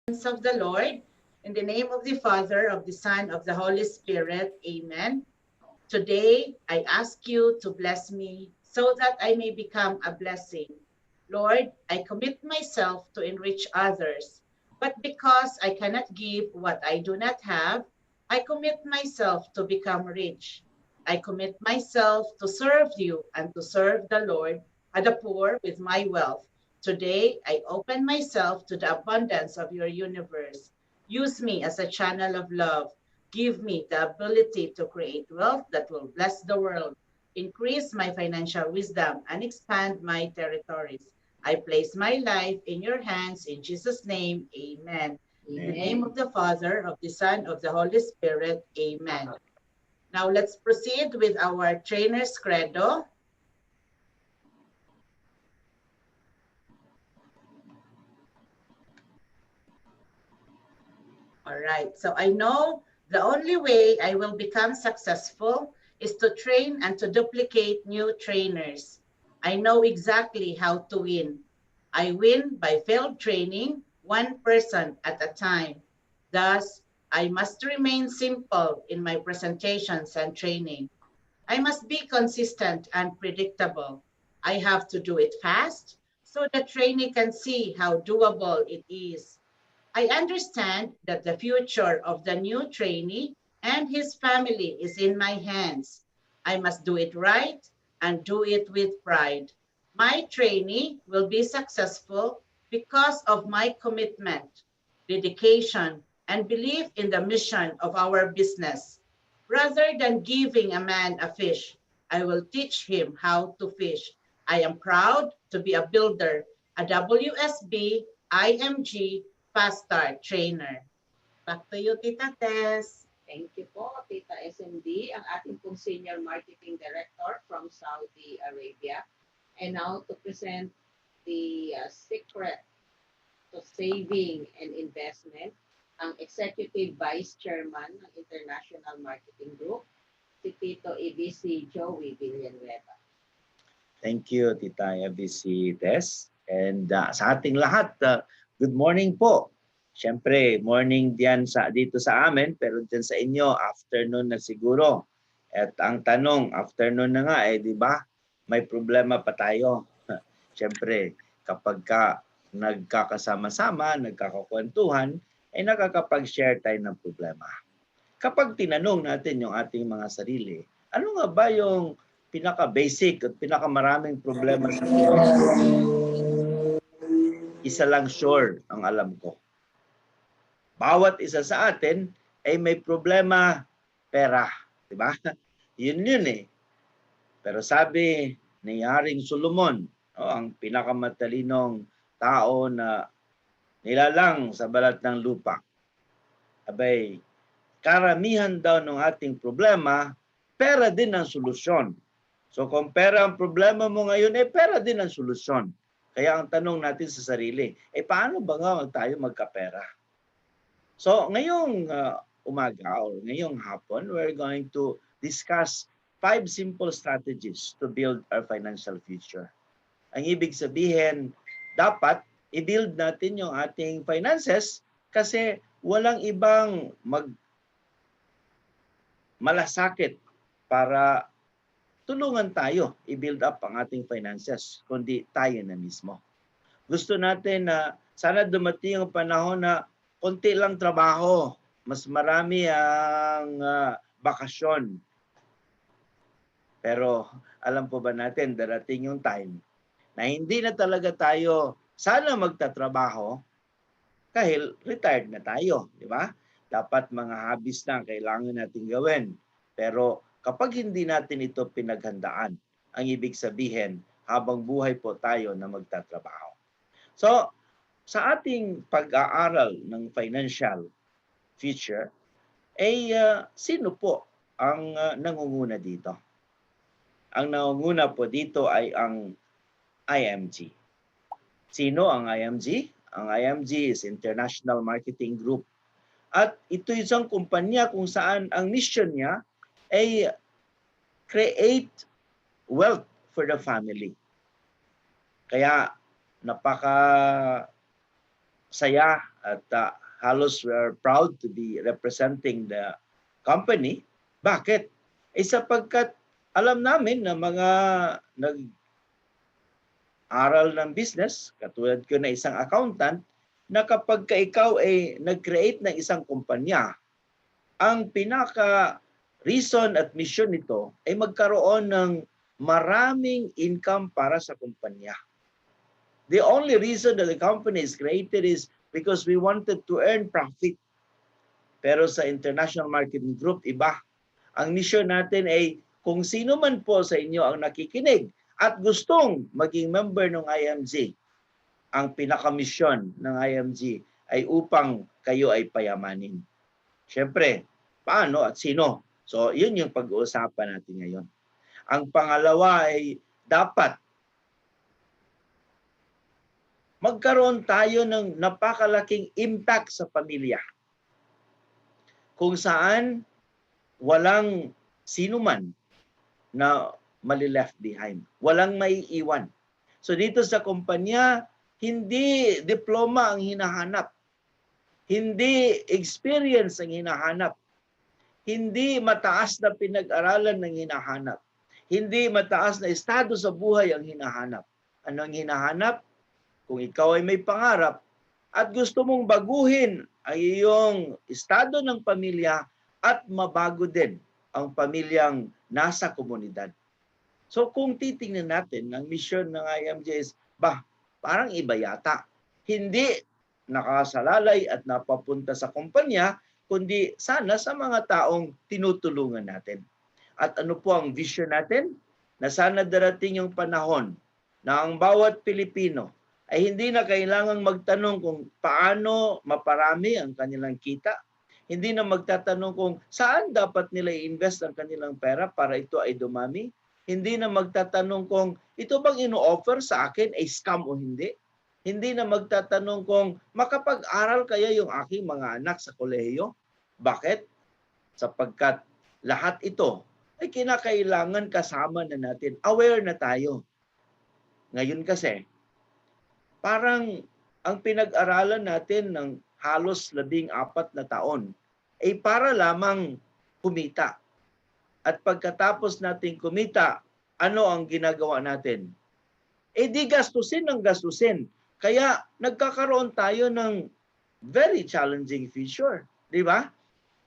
of the Lord, in the name of the Father, of the Son, of the Holy Spirit. Amen. Today, I ask you to bless me so that I may become a blessing. Lord, I commit myself to enrich others, but because I cannot give what I do not have, I commit myself to become rich. I commit myself to serve you and to serve the Lord and the poor with my wealth. Today, I open myself to the abundance of your universe. Use me as a channel of love. Give me the ability to create wealth that will bless the world, increase my financial wisdom, and expand my territories. I place my life in your hands in Jesus' name. Amen. In the name of the Father, of the Son, of the Holy Spirit. Amen. Now let's proceed with our trainer's credo. All right. So I know the only way I will become successful is to train and to duplicate new trainers. I know exactly how to win. I win by failed training, one person at a time. Thus, I must remain simple in my presentations and training. I must be consistent and predictable. I have to do it fast so the trainee can see how doable it is. I understand that the future of the new trainee and his family is in my hands. I must do it right and do it with pride. My trainee will be successful because of my commitment, dedication, and belief in the mission of our business. Rather than giving a man a fish, I will teach him how to fish. I am proud to be a builder, a WSB, IMG, Fast Start Trainer. Back to you, Tita Tess. Thank you po, Tita SMD, ang ating pong Senior Marketing Director from Saudi Arabia. And now to present the secret to saving and investment, ang Executive Vice Chairman ng International Marketing Group, si Tito EBC Joey Villanueva. Thank you, Tita EBC Tess. And sa ating lahat, good morning po. Siyempre, morning diyan dito sa amin, pero diyan sa inyo, afternoon na siguro. At ang tanong, afternoon na nga di ba? May problema pa tayo. Siyempre, kapag nagkakasama-sama, nagkakakwentuhan, ay nakakapag-share tayo ng problema. Kapag tinanong natin yung ating mga sarili, ano nga ba yung pinaka-basic at pinaka-maraming problema sa buhay? Isa lang sure ang alam ko. Bawat isa sa atin ay may problema, pera. Diba? Yun Pero sabi ni Haring Solomon, ang pinakamatalinong tao na nilalang sa balat ng lupa. Abay, karamihan daw ng ating problema, pera din ang solusyon. So kung pera ang problema mo ngayon, pera din ang solusyon. Kaya ang tanong natin sa sarili, paano ba nga tayo magkapera? So ngayong umaga or ngayong hapon, we're going to discuss 5 simple strategies to build our financial future. Ang ibig sabihin, dapat i-build natin yung ating finances kasi walang ibang malasakit para tulungan tayo i-build up ang ating finances, kundi tayo na mismo. Gusto natin na sana dumating ang panahon na konti lang trabaho, mas marami ang bakasyon. Pero alam po ba natin, darating yung time na hindi na talaga tayo sana magtatrabaho kahit retired na tayo, di ba? Dapat mga hobbies lang kailangan natin gawin. Pero kapag hindi natin ito pinaghandaan, ang ibig sabihin, habang buhay po tayo na magtatrabaho. So, sa ating pag-aaral ng financial future, sino po ang nangunguna dito? Ang nangunguna po dito ay ang IMG. Sino ang IMG? Ang IMG is International Marketing Group. At ito isang kumpanya kung saan ang mission niya ay create wealth for the family. Kaya napaka saya at halos we are proud to be representing the company. Bakit? Sapagkat alam namin na mga nag-aral ng business, katulad ko na isang accountant, na kapag ikaw ay nag-create ng isang kumpanya, ang pinaka reason at mission nito ay magkaroon ng maraming income para sa kumpanya. The only reason that the company is created is because we wanted to earn profit. Pero sa International Marketing Group, iba. Ang mission natin ay kung sino man po sa inyo ang nakikinig at gustong maging member ng IMG, ang pinaka-mission ng IMG ay upang kayo ay payamanin. Siyempre, paano at sino? So, yun yung pag-uusapan natin ngayon. Ang pangalawa ay dapat magkaroon tayo ng napakalaking impact sa pamilya. Kung saan walang sino man na mali-left behind. Walang maiiwan. So dito sa kumpanya, hindi diploma ang hinahanap. Hindi experience ang hinahanap. Hindi mataas na pinag-aralan ang hinahanap. Hindi mataas na estado sa buhay ang hinahanap. Ano ang hinahanap? Kung ikaw ay may pangarap at gusto mong baguhin ang iyong estado ng pamilya at mabago din ang pamilyang nasa komunidad. So kung titingnan natin, ang mission ng IMG is, parang iba yata. Hindi nakasalalay at napapunta sa kumpanya, kundi sana sa mga taong tinutulungan natin. At ano po ang vision natin? Na sana darating yung panahon na ang bawat Pilipino ay hindi na kailangang magtanong kung paano maparami ang kanilang kita. Hindi na magtatanong kung saan dapat nila i-invest ang kanilang pera para ito ay dumami. Hindi na magtatanong kung ito bang ino-offer sa akin ay scam o hindi. Hindi na magtatanong kung makapag-aral kaya yung aking mga anak sa kolehiyo. Bakit? Sapagkat lahat ito ay kinakailangan kasama na natin. Aware na tayo. Ngayon kasi, parang ang pinag-aralan natin ng halos 14 na taon ay para lamang kumita. At pagkatapos natin kumita, ano ang ginagawa natin? Di gastusin ng gastusin. Kaya nagkakaroon tayo ng very challenging future. Di ba?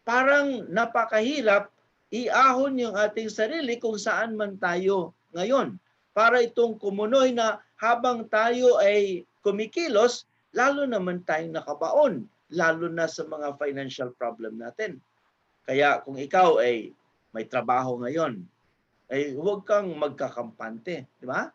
Parang napakahirap iahon yung ating sarili kung saan man tayo ngayon. Para itong kumunoy na habang tayo ay kumikilos, lalo naman tayong nakabaon, lalo na sa mga financial problem natin. Kaya kung ikaw ay may trabaho ngayon, ay huwag kang magkakampante, di ba?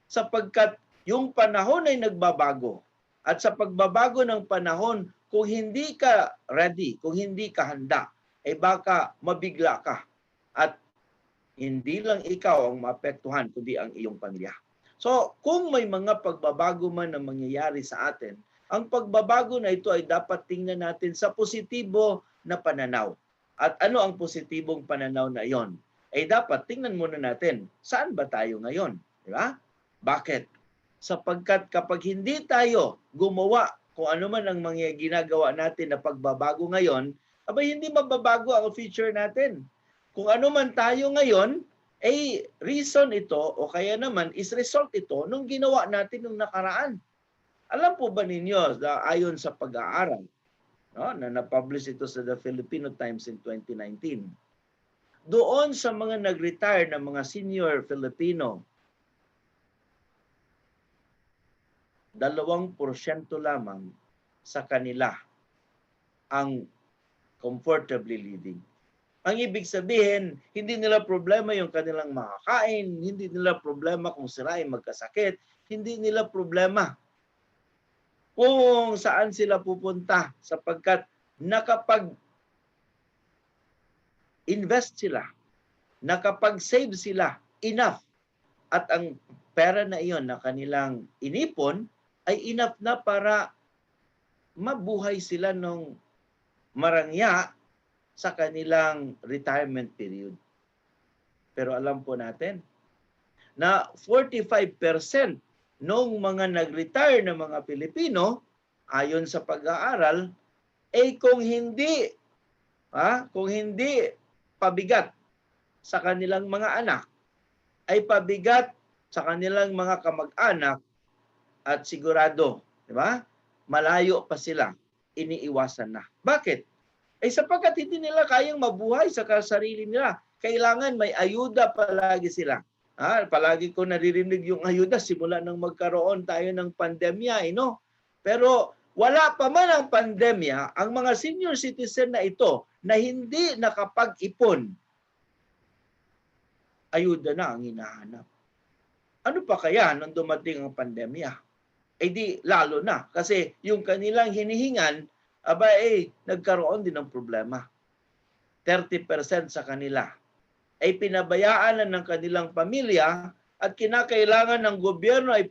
Sapagkat yung panahon ay nagbabago. At sa pagbabago ng panahon, kung hindi ka ready, kung hindi ka handa, ay baka mabigla ka. At hindi lang ikaw ang maapektuhan, kundi ang iyong pamilya. So, kung may mga pagbabago man na mangyayari sa atin, ang pagbabago na ito ay dapat tingnan natin sa positibo na pananaw. At ano ang positibong pananaw na iyon? Ay dapat tingnan muna natin, saan ba tayo ngayon? Di ba? Bakit? Sapagkat kapag hindi tayo gumawa kung ano man ang mga ginagawa natin na pagbabago ngayon, abay hindi mababago ang future natin. Kung ano man tayo ngayon, ay reason ito o kaya naman is result ito nung ginawa natin nung nakaraan. Alam po ba ninyo, ayon sa pag-aaral, no, na na-publish ito sa The Filipino Times in 2019, doon sa mga nag-retire na mga senior Filipino, 2% lamang sa kanila ang comfortably living. Ang ibig sabihin, hindi nila problema yung kanilang makakain, hindi nila problema kung sila ay magkasakit, hindi nila problema kung saan sila pupunta sapagkat nakapag-invest sila, nakapag-save sila enough at ang pera na iyon na kanilang inipon ay enough na para mabuhay sila nung marangya sa kanilang retirement period. Pero alam po natin na 45% nung mga nag-retire na mga Pilipino ayon sa pag-aaral, kung hindi pabigat sa kanilang mga anak, ay pabigat sa kanilang mga kamag-anak at sigurado, di ba? Malayo pa sila, iniiwasan na. Bakit? Sapagkat hindi nila kayang mabuhay sa sarili nila. Kailangan may ayuda palagi sila. Palagi ko naririnig yung ayuda simula nang magkaroon tayo ng pandemya, no? Pero wala pa man ang pandemya, ang mga senior citizen na ito na hindi nakapag-ipon, ayuda na ang hinahanap. Ano pa kaya nung dumating ang pandemya? Di lalo na. Kasi yung kanilang hinihingan, nagkaroon din ng problema. 30% sa kanila ay pinabayaan na ng kanilang pamilya at kinakailangan ng gobyerno ay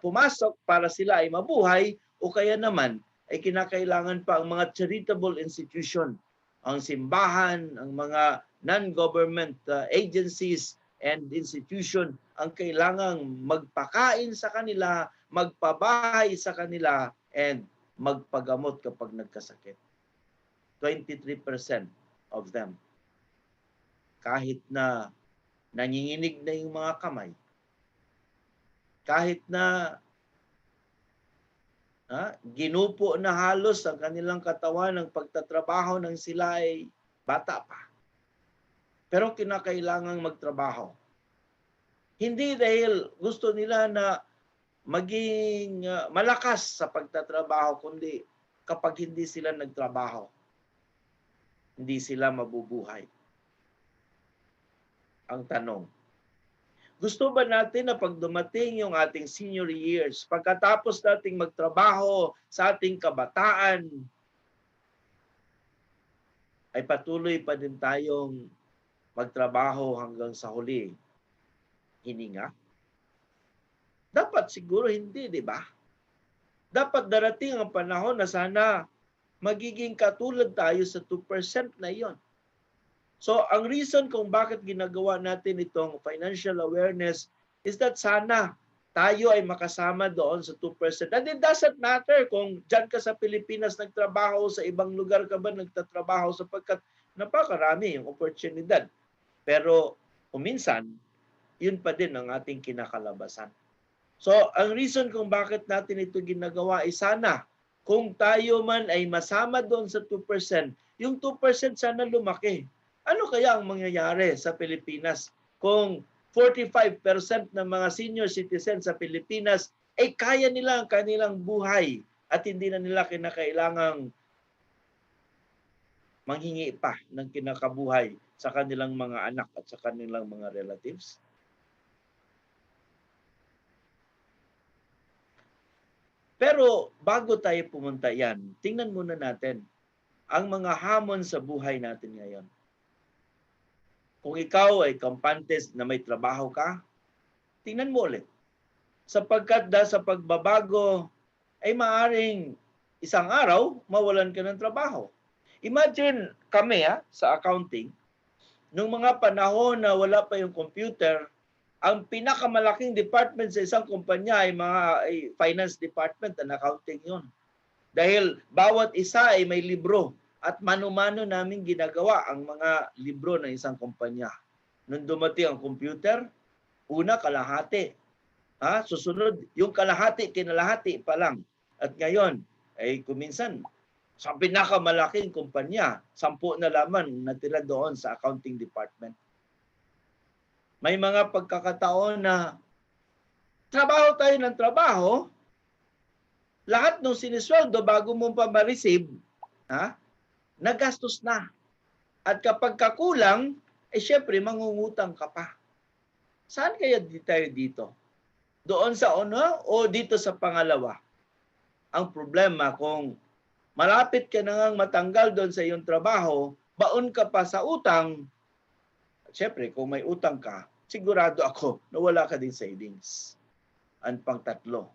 pumasok para sila ay mabuhay o kaya naman ay kinakailangan pa ang mga charitable institution, ang simbahan, ang mga non-government agencies and institution ang kailangang magpakain sa kanila, magpabahay sa kanila, and magpagamot kapag nagkasakit. 23% of them. Kahit na nanginginig na yung mga kamay, kahit na ginupo na halos ang kanilang katawan ng pagtatrabaho nang sila ay bata pa. Pero kinakailangang magtrabaho. Hindi dahil gusto nila na maging malakas sa pagtatrabaho, kundi kapag hindi sila nagtrabaho, hindi sila mabubuhay. Ang tanong, gusto ba natin na pag dumating yung ating senior years, pagkatapos nating magtrabaho sa ating kabataan, ay patuloy pa din tayong magtrabaho hanggang sa huli? Hininga? Dapat siguro hindi, di ba? Dapat darating ang panahon na sana magiging katulad tayo sa 2% na iyon. So, ang reason kung bakit ginagawa natin itong financial awareness is that sana tayo ay makasama doon sa 2%. And it doesn't matter kung dyan ka sa Pilipinas nagtrabaho, sa ibang lugar ka ba nagtatrabaho, sapagkat napakarami yung oportunidad. Pero kuminsan, yun pa din ang ating kinakalabasan. So, ang reason kung bakit natin ito ginagawa ay sana kung tayo man ay masama doon sa 2%, yung 2% sana lumaki. Ano kaya ang mangyayari sa Pilipinas kung 45% ng mga senior citizens sa Pilipinas ay kaya nila ang kanilang buhay at hindi na nila kinakailangang manghingi pa ng kinakabuhay sa kanilang mga anak at sa kanilang mga relatives? Pero bago tayo pumunta yan, tingnan muna natin ang mga hamon sa buhay natin ngayon. Kung ikaw ay kampantes na may trabaho ka, tingnan mo ulit. Sapagkat dahil sa pagbabago ay maaring isang araw mawalan ka ng trabaho. Imagine kami sa accounting, nung mga panahon na wala pa yung computer, ang pinakamalaking department sa isang kumpanya ay finance department and accounting yun. Dahil bawat isa ay may libro at mano-mano namin ginagawa ang mga libro ng isang kumpanya. Nung dumating ang computer, una kalahati. Susunod, yung kalahati, kinalahati pa lang. At ngayon, ay kuminsan, sa pinakamalaking kumpanya, 10 na lamang natira doon sa accounting department. May mga pagkakataon na trabaho tayo ng trabaho, lahat ng sinisweldo bago mo pa ma-receive, nagastos na. At kapag kakulang, syempre mangungutang ka pa. Saan kaya tayo dito? Doon sa una o dito sa pangalawa? Ang problema kung malapit ka na ngang matanggal doon sa iyong trabaho, baon ka pa sa utang, syempre kung may utang ka, sigurado ako na wala ka din savings. Ang pang-tatlo,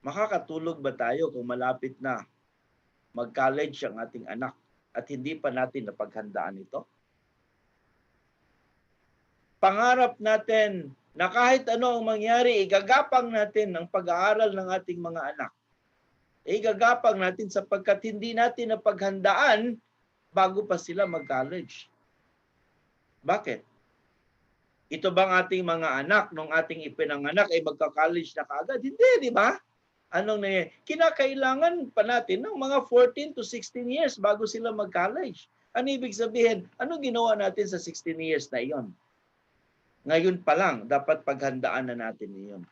makakatulog ba tayo kung malapit na mag-college ang ating anak at hindi pa natin napaghandaan ito? Pangarap natin na kahit ano ang mangyari, igagapang natin ang pag-aaral ng ating mga anak. gagapang natin sapagkat hindi natin napaghandaan bago pa sila mag-college. Bakit? Ito bang ating mga anak, nung ating ipinanganak, ay magka-college na kaagad? Hindi, di ba? Anong nangyayari? Kinakailangan pa natin ng mga 14 to 16 years bago sila mag-college. Ano ibig sabihin? Ano ginawa natin sa 16 years na iyon? Ngayon pa lang, dapat paghandaan na natin iyon.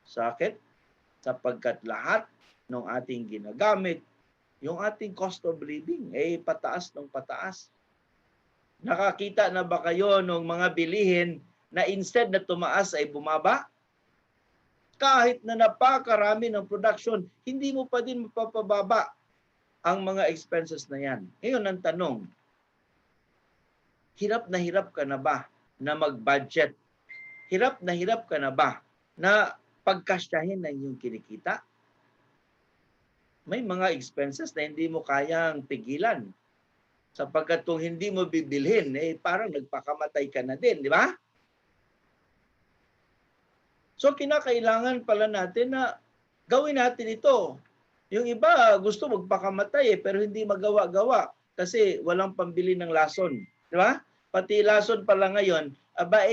Sakit? Sapagkat lahat ng ating ginagamit, yung ating cost of living, pataas ng pataas. Nakakita na ba kayo ng mga bilihin na instead na tumaas ay bumaba? Kahit na napakarami ng production, hindi mo pa din mapapababa ang mga expenses na yan. Ngayon ang tanong, hirap ka na ba na mag-budget? Hirap ka na ba na pagkasyahin ng iyong kinikita? May mga expenses na hindi mo kayang pigilan. Sapagkat kung hindi mo bibilhin, parang nagpakamatay ka na din, di ba? So kinakailangan pala natin na gawin natin ito. Yung iba gusto magpakamatay pero hindi magawa-gawa kasi walang pambili ng lason. Di ba? Pati lason pala ngayon,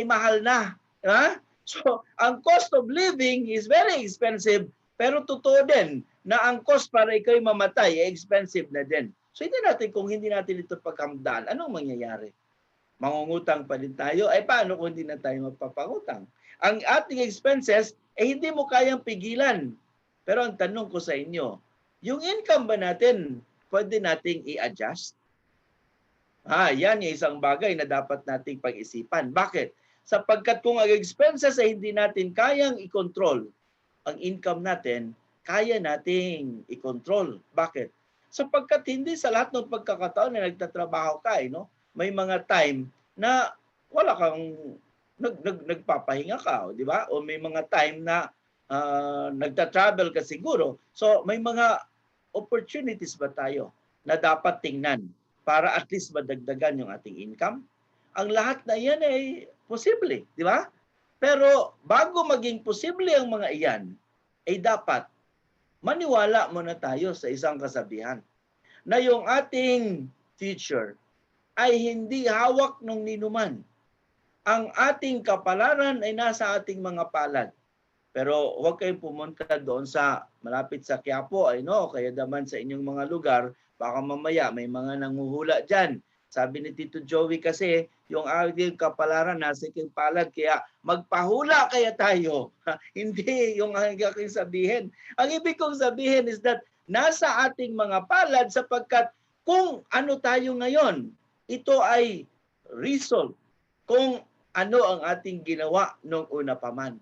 mahal na. Di ba? So ang cost of living is very expensive pero totoo din na ang cost para ikaw'y mamatay ay expensive na din. So kung hindi natin ito paghamdaan, anong mangyayari? Mangungutang pa din tayo. Paano kung hindi na tayo magpapangutang? Ang ating expenses, hindi mo kayang pigilan. Pero ang tanong ko sa inyo, yung income ba natin, pwede nating i-adjust? Yan yung isang bagay na dapat nating pag-isipan. Bakit? Sapagkat kung ang expenses ay hindi natin kayang i-control, ang income natin, kaya nating i-control. Bakit? Sapagkat hindi sa lahat ng pagkakataon na nagtatrabaho ka, may mga time na wala kang nagpapahinga ka, di ba? O may mga time na nagta-travel ka siguro. So may mga opportunities ba tayo na dapat tingnan para at least madagdagan yung ating income? Ang lahat na yan ay posible, di ba? Pero bago maging posible ang mga iyan, ay dapat maniwala muna tayo sa isang kasabihan na yung ating future ay hindi hawak ng ninuman. Ang ating kapalaran ay nasa ating mga palad. Pero huwag kayong pumunta doon sa malapit sa Quiapo, kaya naman sa inyong mga lugar, baka mamaya may mga nanguhula dyan. Sabi ni Tito Joey kasi, yung ating kapalaran nasa ating palad, kaya magpahula kaya tayo. Hindi yung aking sabihin. Ang ibig kong sabihin is that nasa ating mga palad sapagkat kung ano tayo ngayon, ito ay result kung ano ang ating ginawa noong una pa man.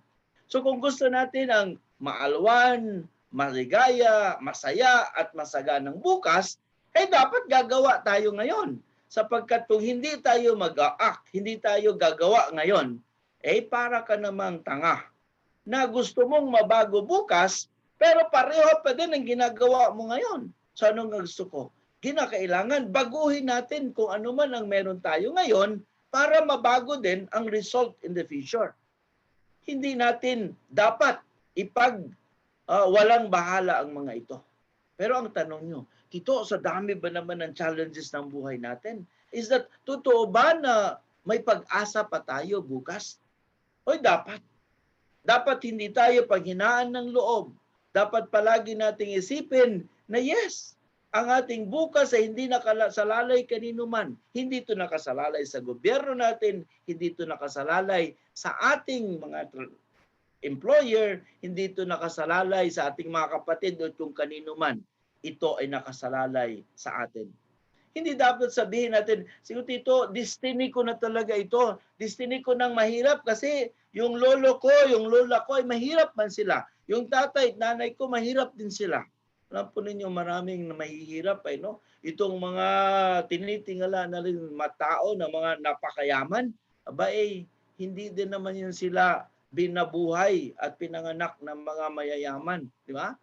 So kung gusto natin ang maalwan, maligaya, masaya at masaganang bukas, dapat gagawa tayo ngayon. Sapagkat kung hindi tayo mag-act, hindi tayo gagawa ngayon, para ka namang tanga na gusto mong mabago bukas, pero pareho pa din ang ginagawa mo ngayon. So anong gusto ko? Kinakailangan baguhin natin kung ano man ang meron tayo ngayon para mabago din ang result in the future. Hindi natin dapat walang bahala ang mga ito. Pero ang tanong nyo, Tito, sa dami ba naman ng challenges ng buhay natin? Is that totoo ba na may pag-asa pa tayo bukas? Dapat. Dapat hindi tayo panghinaan ng loob. Dapat palagi nating isipin na yes, ang ating bukas ay hindi nakasalalay kanino man. Hindi ito nakasalalay sa gobyerno natin, hindi ito nakasalalay sa ating mga employer, hindi ito nakasalalay sa ating mga kapatid o kung kanino man. Ito ay nakasalalay sa atin. Hindi dapat sabihin natin, siguro Tito, destiny ko na talaga ito. Destiny ko nang mahirap kasi yung lolo ko, yung lola ko ay mahirap man sila. Yung tatay at nanay ko mahirap din sila. Alam po ninyo maraming mahihirap Itong mga tinitingala na rin matao na mga napakayaman, hindi din naman yun sila binabuhay at pinanganak ng mga mayayaman, di ba?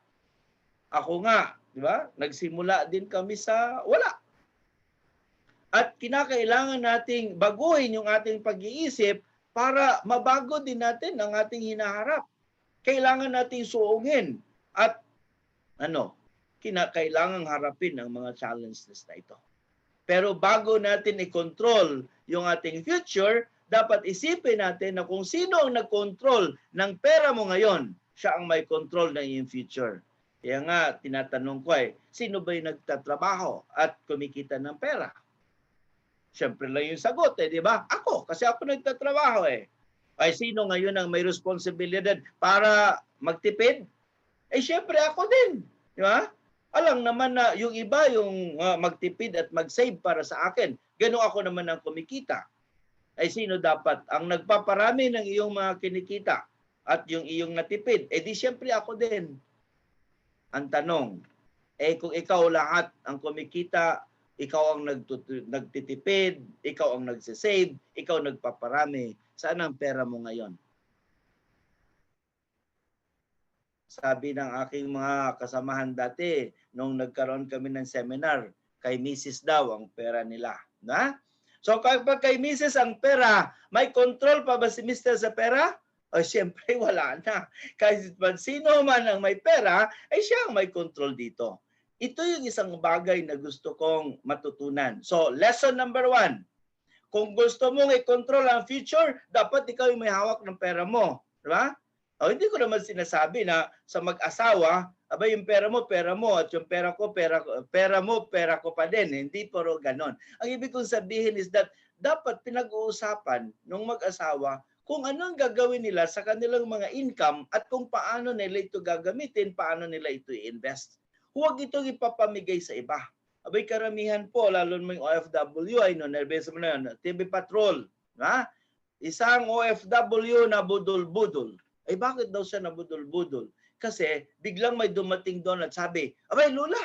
Ako nga, di ba? Nagsimula din kami sa wala. At kinakailangan nating baguhin yung ating pag-iisip para mabago din natin ang ating hinaharap. Kailangan nating suungin at kinakailangang harapin ang mga challenges na ito. Pero bago natin i-control yung ating future, dapat isipin natin na kung sino ang nag-control ng pera mo ngayon, siya ang may control ng iyong future. Kaya nga, tinatanong ko sino ba yung nagtatrabaho at kumikita ng pera? Siyempre lang yung sagot di ba? Ako, kasi ako nagtatrabaho Ay sino ngayon ang may responsibilidad para magtipid? Siyempre ako din. Di ba? Alam naman na yung iba yung magtipid at mag-save para sa akin. Ganun ako naman ang kumikita. Ay sino dapat? Ang nagpaparami ng iyong mga kinikita at yung iyong natipid. Di siyempre ako din. Ang tanong, kung ikaw lahat ang kumikita, ikaw ang nagtitipid, ikaw ang nagsisave, ikaw nagpaparami, saan ang pera mo ngayon? Sabi ng aking mga kasamahan dati, nung nagkaroon kami ng seminar, kay Mrs. daw ang pera nila. Na? So kapag kay Mrs. ang pera, may control pa ba si Mr. sa pera? Siyempre wala na. Kahit sino man ang may pera, siya ang may control dito. Ito yung isang bagay na gusto kong matutunan. So lesson number 1, kung gusto mong i-control ang future, dapat ikaw yung may hawak ng pera mo. Diba? Hindi ko naman sinasabi na sa mag-asawa, yung pera mo at yung pera mo, pera ko pa din. Hindi puro ganon. Ang ibig kong sabihin is that dapat pinag-uusapan ng mag-asawa kung ano ang gagawin nila sa kanilang mga income at kung paano nila ito gagamitin, paano nila ito i-invest. Huwag itong ipapamigay sa iba. Karamihan po, lalo ng OFW, nervous mo na yun, TV Patrol. Isang OFW na budol-budol. Bakit daw siya nabudol-budol? Kasi biglang may dumating doon at sabi, Lola,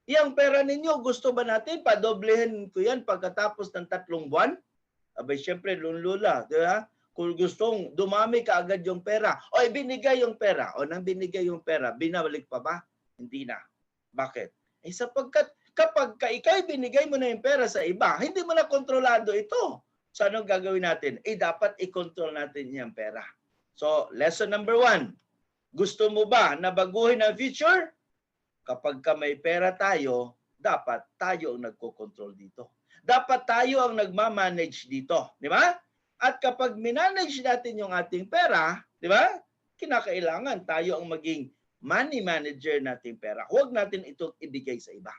yung pera ninyo, gusto ba natin padoblehin ko yan pagkatapos ng 3 buwan? Siyempre, Lola, di ba? Kung gustong dumami ka agad yung pera, binigay yung pera. Nang binigay yung pera, binabalik pa ba? Hindi na. Bakit? Sapagkat kapag ikay binigay mo na yung pera sa iba, hindi mo na kontrolado ito. So anong gagawin natin? Dapat i-control natin yung pera. So, lesson number 1, gusto mo ba na baguhin ang future? Kapag may pera tayo, dapat tayo ang nagko-control dito. Dapat tayo ang nagmamanage dito. Di ba? At kapag minanage natin yung ating pera, di ba? Kinakailangan tayo ang maging money manager nating pera. Huwag natin ito ibigay sa iba.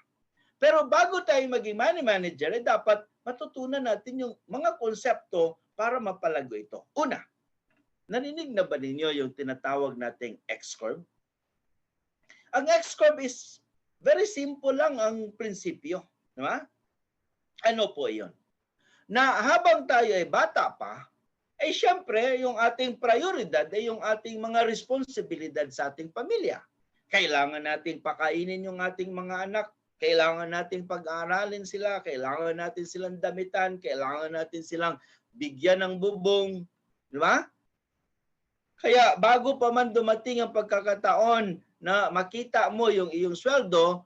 Pero bago tayo maging money manager, dapat matutunan natin yung mga konsepto para mapalago ito. Una, narinig na ba ninyo yung tinatawag nating X-curve? Ang X-curve is very simple lang ang prinsipyo. Diba? Ano po yun? Na habang tayo ay bata pa, siyempre yung ating prioridad ay yung ating mga responsibilidad sa ating pamilya. Kailangan nating pakainin yung ating mga anak, kailangan nating pag-aaralin sila, kailangan natin silang damitan, kailangan natin silang bigyan ng bubong. Diba? Kaya bago pa man dumating ang pagkakataon na makita mo yung iyong sweldo,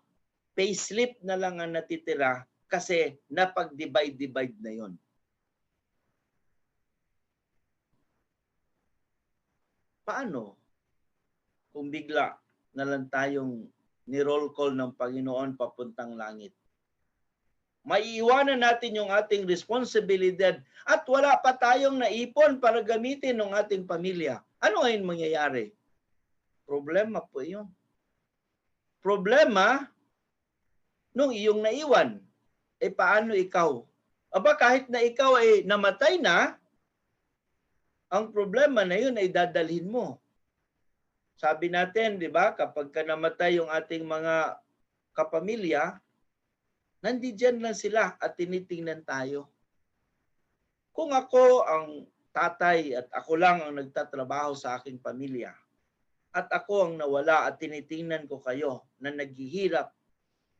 payslip na lang ang natitira kasi napag-divide na yon. Paano kung bigla na lang tayong ni-roll call ng Panginoon papuntang langit? Maiiwanan natin yung ating responsibilidad at wala pa tayong naipon para gamitin ng ating pamilya. Ano ngayon mangyayari? Problema po yun. Problema nung iyong naiwan. Paano ikaw? Kahit na ikaw ay namatay na, ang problema na yun ay dadalhin mo. Sabi natin, di ba, kapag namatay yung ating mga kapamilya, nandiyan lang sila at tinitingnan tayo. Kung ako ang tatay at ako lang ang nagtatrabaho sa aking pamilya at ako ang nawala at tinitingnan ko kayo na naghihirap,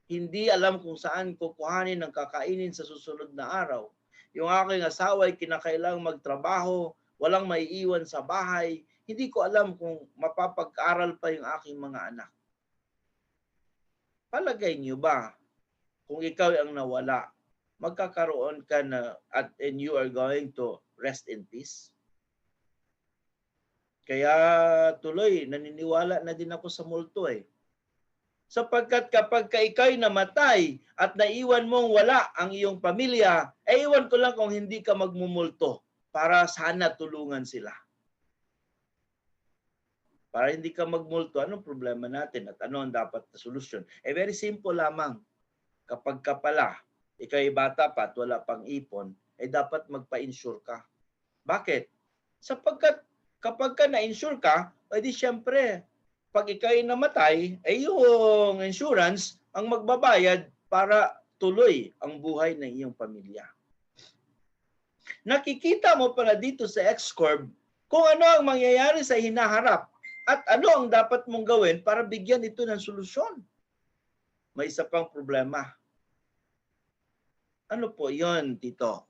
hindi alam kung saan kukuhanin ang kakainin sa susunod na araw. Yung aking asawa ay kinakailangang magtrabaho, walang maiiwan sa bahay, hindi ko alam kung mapapag-aral pa yung aking mga anak. Palagay niyo ba, kung ikaw ang nawala, magkakaroon ka na and you are going to rest in peace? Kaya tuloy, naniniwala na din ako sa multo Sapagkat kapag ka ikaw'y namatay at naiwan mong wala ang iyong pamilya, iwan ko lang kung hindi ka magmumulto para sana tulungan sila. Para hindi ka magmulto, anong problema natin at ano ang dapat na solusyon? Very simple lamang. Kapag ka pala, ikaw'y bata pa at wala pang ipon, dapat magpa-insure ka. Bakit? Sapagkat kapag ka na-insure ka, di syempre, pag ikaw'y namatay, yung insurance ang magbabayad para tuloy ang buhay ng iyong pamilya. Nakikita mo pala dito sa X-Corp kung ano ang mangyayari sa hinaharap at ano ang dapat mong gawin para bigyan ito ng solusyon. May isa pang problema. Ano po yon, Tito?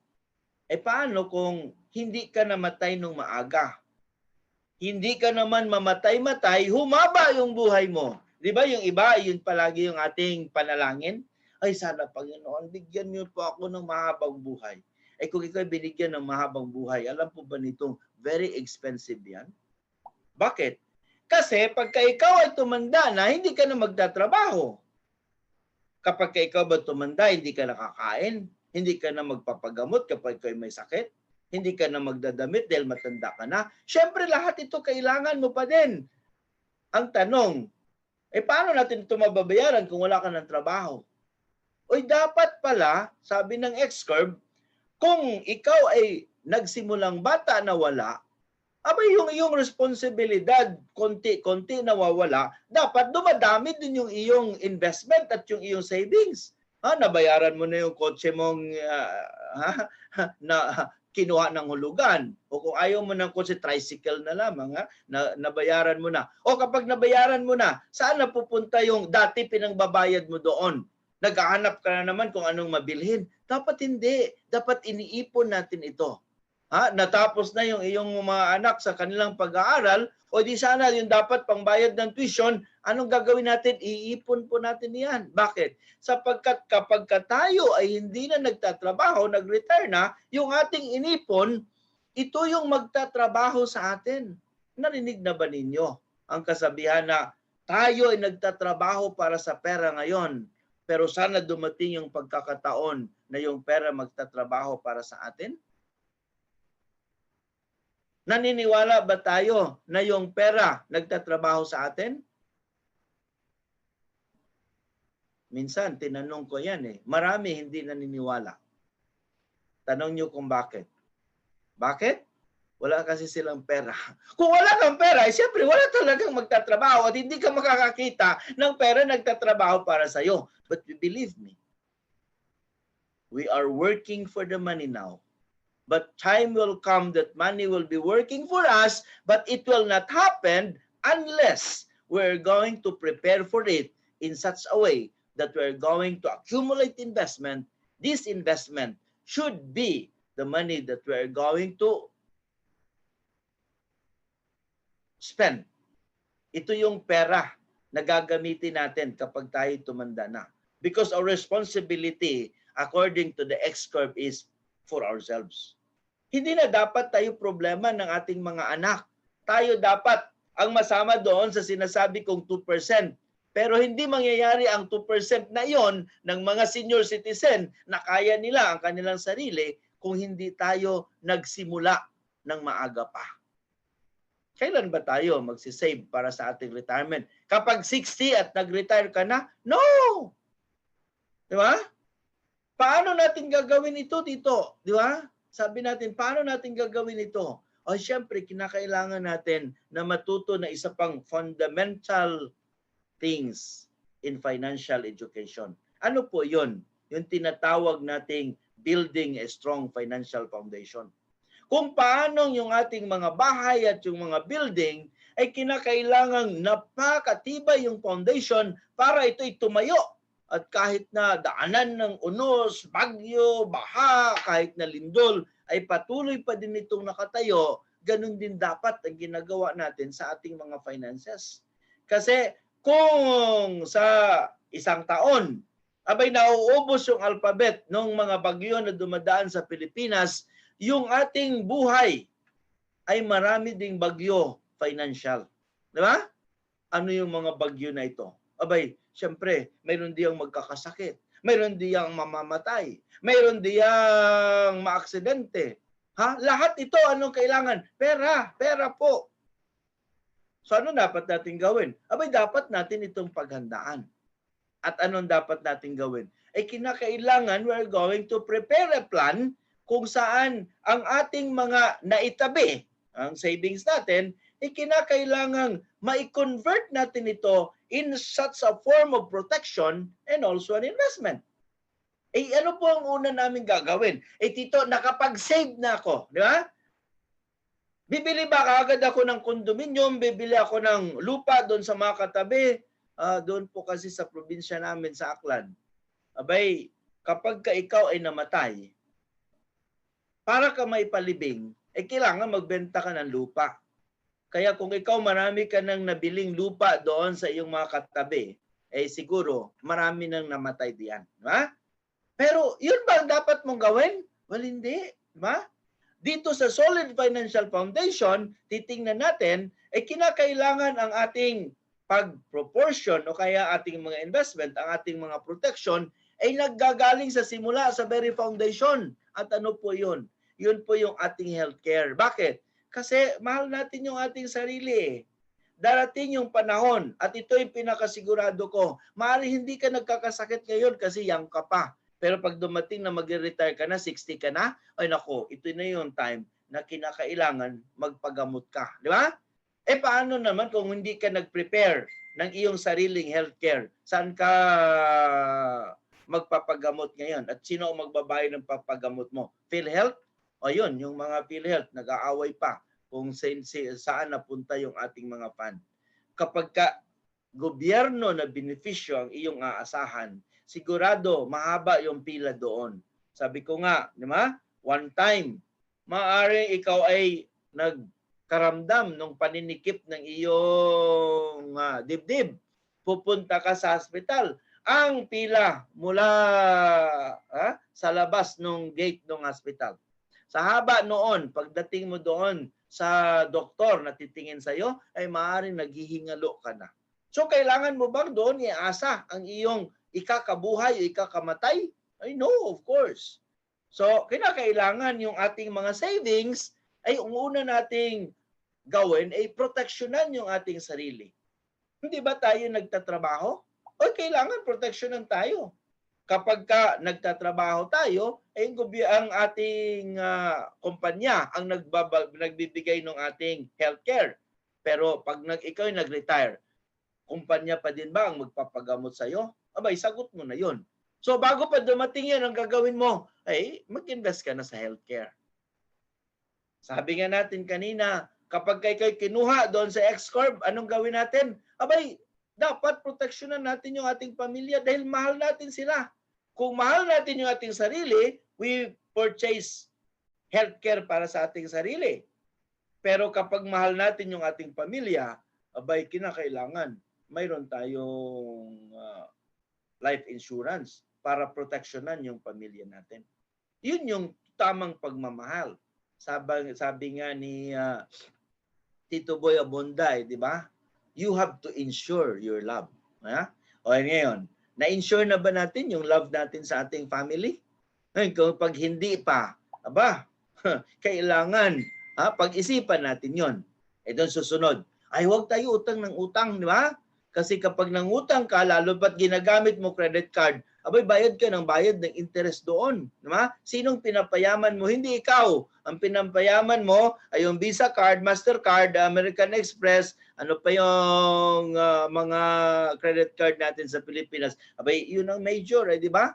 Paano kung hindi ka namatay nung maaga? Hindi ka naman mamatay-matay, humaba yung buhay mo. Di ba yung iba, yun palagi yung ating panalangin? Ay sana Panginoon, bigyan niyo po ako ng mahabang buhay. Kung ikaw binigyan ng mahabang buhay, alam po ba nitong very expensive yan? Bakit? Kasi pagka ikaw ay tumanda na, hindi ka na magtatrabaho. Kapag ikaw ba tumanda, hindi ka nakakain, hindi ka na magpapagamot kapag ikaw may sakit, hindi ka na magdadamit dahil matanda ka na. Siyempre lahat ito kailangan mo pa din. Ang tanong, paano natin ito mababayaran kung wala ka ng trabaho? Dapat pala, sabi ng X-Curve, kung ikaw ay nagsimulang bata na wala, yung iyong responsibilidad, konti-konti nawawala, dapat dumadami din yung iyong investment at yung iyong savings. Nabayaran mo na yung kotse mong na kinuha ng hulugan. O kung ayaw mo ng kotse, tricycle na lamang, nabayaran mo na. O kapag nabayaran mo na, saan napupunta yung dati pinangbabayad mo doon? Naghahanap ka na naman kung anong mabilhin. Dapat hindi. Dapat iniipon natin ito. Natapos na yung iyong mga anak sa kanilang pag-aaral, o di sana yung dapat pangbayad ng tuition, anong gagawin natin? Iipon po natin yan. Bakit? Sapagkat kapag tayo ay hindi na nagtatrabaho, nag-retire na, yung ating inipon, ito yung magtatrabaho sa atin. Narinig na ba ninyo ang kasabihan na tayo ay nagtatrabaho para sa pera ngayon, pero sana dumating yung pagkakataon na yung pera magtatrabaho para sa atin? Naniniwala ba tayo na yung pera nagtatrabaho sa atin? Minsan, tinanong ko yan Marami hindi naniniwala. Tanong nyo kung bakit. Bakit? Wala kasi silang pera. Kung wala kang pera, siyempre wala talagang magtatrabaho at hindi ka makakakita ng pera nagtatrabaho para sa'yo. But believe me, we are working for the money now. But time will come that money will be working for us, but it will not happen unless we're going to prepare for it in such a way that we're going to accumulate investment. This investment should be the money that we're going to spend. Ito yung pera na gagamitin natin kapag tayo tumanda na. Because our responsibility, according to the X-Curve, is for ourselves. Hindi na dapat tayo problema ng ating mga anak. Tayo dapat ang masama doon sa sinasabi kong 2%. Pero hindi mangyayari ang 2% na iyon ng mga senior citizen na kaya nila ang kanilang sarili kung hindi tayo nagsimula ng maaga pa. Kailan ba tayo magsisave para sa ating retirement? Kapag 60 at nag-retire ka na? No! Di ba? Paano natin gagawin ito dito? Di ba? Sabi natin, paano natin gagawin ito? O siyempre, kinakailangan natin na matuto na isa pang fundamental things in financial education. Ano po yun? Yung tinatawag nating building a strong financial foundation. Kung paano yung ating mga bahay at yung mga building ay kinakailangang napakatibay yung foundation para ito'y tumayo. At kahit na daanan ng unos, bagyo, baha, kahit na lindol, ay patuloy pa din itong nakatayo, ganun din dapat ang ginagawa natin sa ating mga finances. Kasi kung sa isang taon, abay nauubos yung alphabet ng mga bagyo na dumadaan sa Pilipinas, yung ating buhay ay marami ding bagyo financial. Di ba? Ano yung mga bagyo na ito? Abay, Siyempre, mayroon diyang magkakasakit. Mayroon diyang mamamatay. Mayroon diyang maaksidente. Ha? Lahat ito, anong kailangan? Pera. Pera po. So ano dapat natin gawin? Abay, dapat natin itong paghandaan. At anong dapat natin gawin? Ay kinakailangan we're going to prepare a plan kung saan ang ating mga naitabi, ang savings natin, ay kinakailangan ma-convert natin ito in such a form of protection and also an investment. Eh ano po ang una namin gagawin? Eh tito, nakapag-save na ako, di ba? Bibili ba kaagad ako ng condominium? Bibili ako ng lupa doon sa mga katabi? Doon po kasi sa probinsya namin sa Aklan. Abay, kapag ka ikaw ay namatay, para ka maipalibing, eh kailangan magbenta ka ng lupa. Kaya kung ikaw marami ka nang nabiling lupa doon sa iyong mga katabi, eh siguro marami nang namatay diyan. Diba? Pero yun ba ang dapat mong gawin? Well, hindi. Diba? Dito sa Solid Financial Foundation, titingnan natin, eh kinakailangan ang ating pag-proportion o kaya ating mga investment, ang ating mga protection, ay naggagaling sa simula, sa very foundation. At ano po yun? Yun po yung ating healthcare. Bakit? Kasi mahal natin yung ating sarili. Darating yung panahon, at ito yung pinakasigurado ko, maaari hindi ka nagkakasakit ngayon kasi young ka pa. Pero pag dumating na mag-retire ka na, 60 ka na, ay nako, ito na yung time na kinakailangan magpagamot ka. Di ba? Eh paano naman kung hindi ka nag-prepare ng iyong sariling healthcare? Saan ka magpapagamot ngayon? At sino ang magbabayad ng papagamot mo? PhilHealth? O yun, yung mga PhilHealth, nag-aaway pa kung saan napunta yung ating mga fund. Kapag ka gobyerno na benepisyo ang iyong aasahan, sigurado mahaba yung pila doon. Sabi ko nga, di ba? One time, maaari ikaw ay nagkaramdam ng paninikip ng iyong dibdib. Pupunta ka sa hospital. Ang pila mula sa labas ng gate ng hospital. Sa haba noon, pagdating mo doon sa doktor na titingin sa iyo, ay maaaring naghihingalo ka na. So kailangan mo bang doon iasa ang iyong ikakabuhay o ikakamatay? Ay no, of course. So kinakailangan yung ating mga savings ay una nating gawin ay proteksyonan yung ating sarili. Hindi ba tayo nagtatrabaho? O kailangan proteksyonan tayo. Kapag ka nagtatrabaho tayo, ay ang ating kumpanya ang nagbibigay ng ating healthcare. Pero pag ikaw ay nag-retire, kumpanya pa din ba ang magpapagamot sa iyo? Abay, sagot mo na yun. So bago pa dumating yan, ang gagawin mo, ay mag-invest ka na sa healthcare. Sabi nga natin kanina, kapag kayo kinuha doon sa X-Corp, anong gawin natin? Abay, dapat proteksyonan natin yung ating pamilya dahil mahal natin sila. Kung mahal natin yung ating sarili, we purchase healthcare para sa ating sarili. Pero kapag mahal natin yung ating pamilya, abay, kinakailangan mayroon tayong life insurance para proteksyonan yung pamilya natin. Yun yung tamang pagmamahal. Sabi nga ni Tito Boy Abonday, di ba? You have to insure your love. O ngayon, na-insure na ba natin yung love natin sa ating family? Kung pag hindi pa, kailangan pag-isipan natin yon. Ito susunod. Ay, huwag tayo utang ng utang, di ba? Kasi kapag nangutang ka, lalo pat ginagamit mo credit card, abay, bayad ka ng bayad ng interest doon. Di ba? Sinong pinapayaman mo? Hindi ikaw. Ang pinapayaman mo ay yung Visa card, Mastercard, American Express, ano pa yung mga credit card natin sa Pilipinas. Abay, yun ang major, di ba?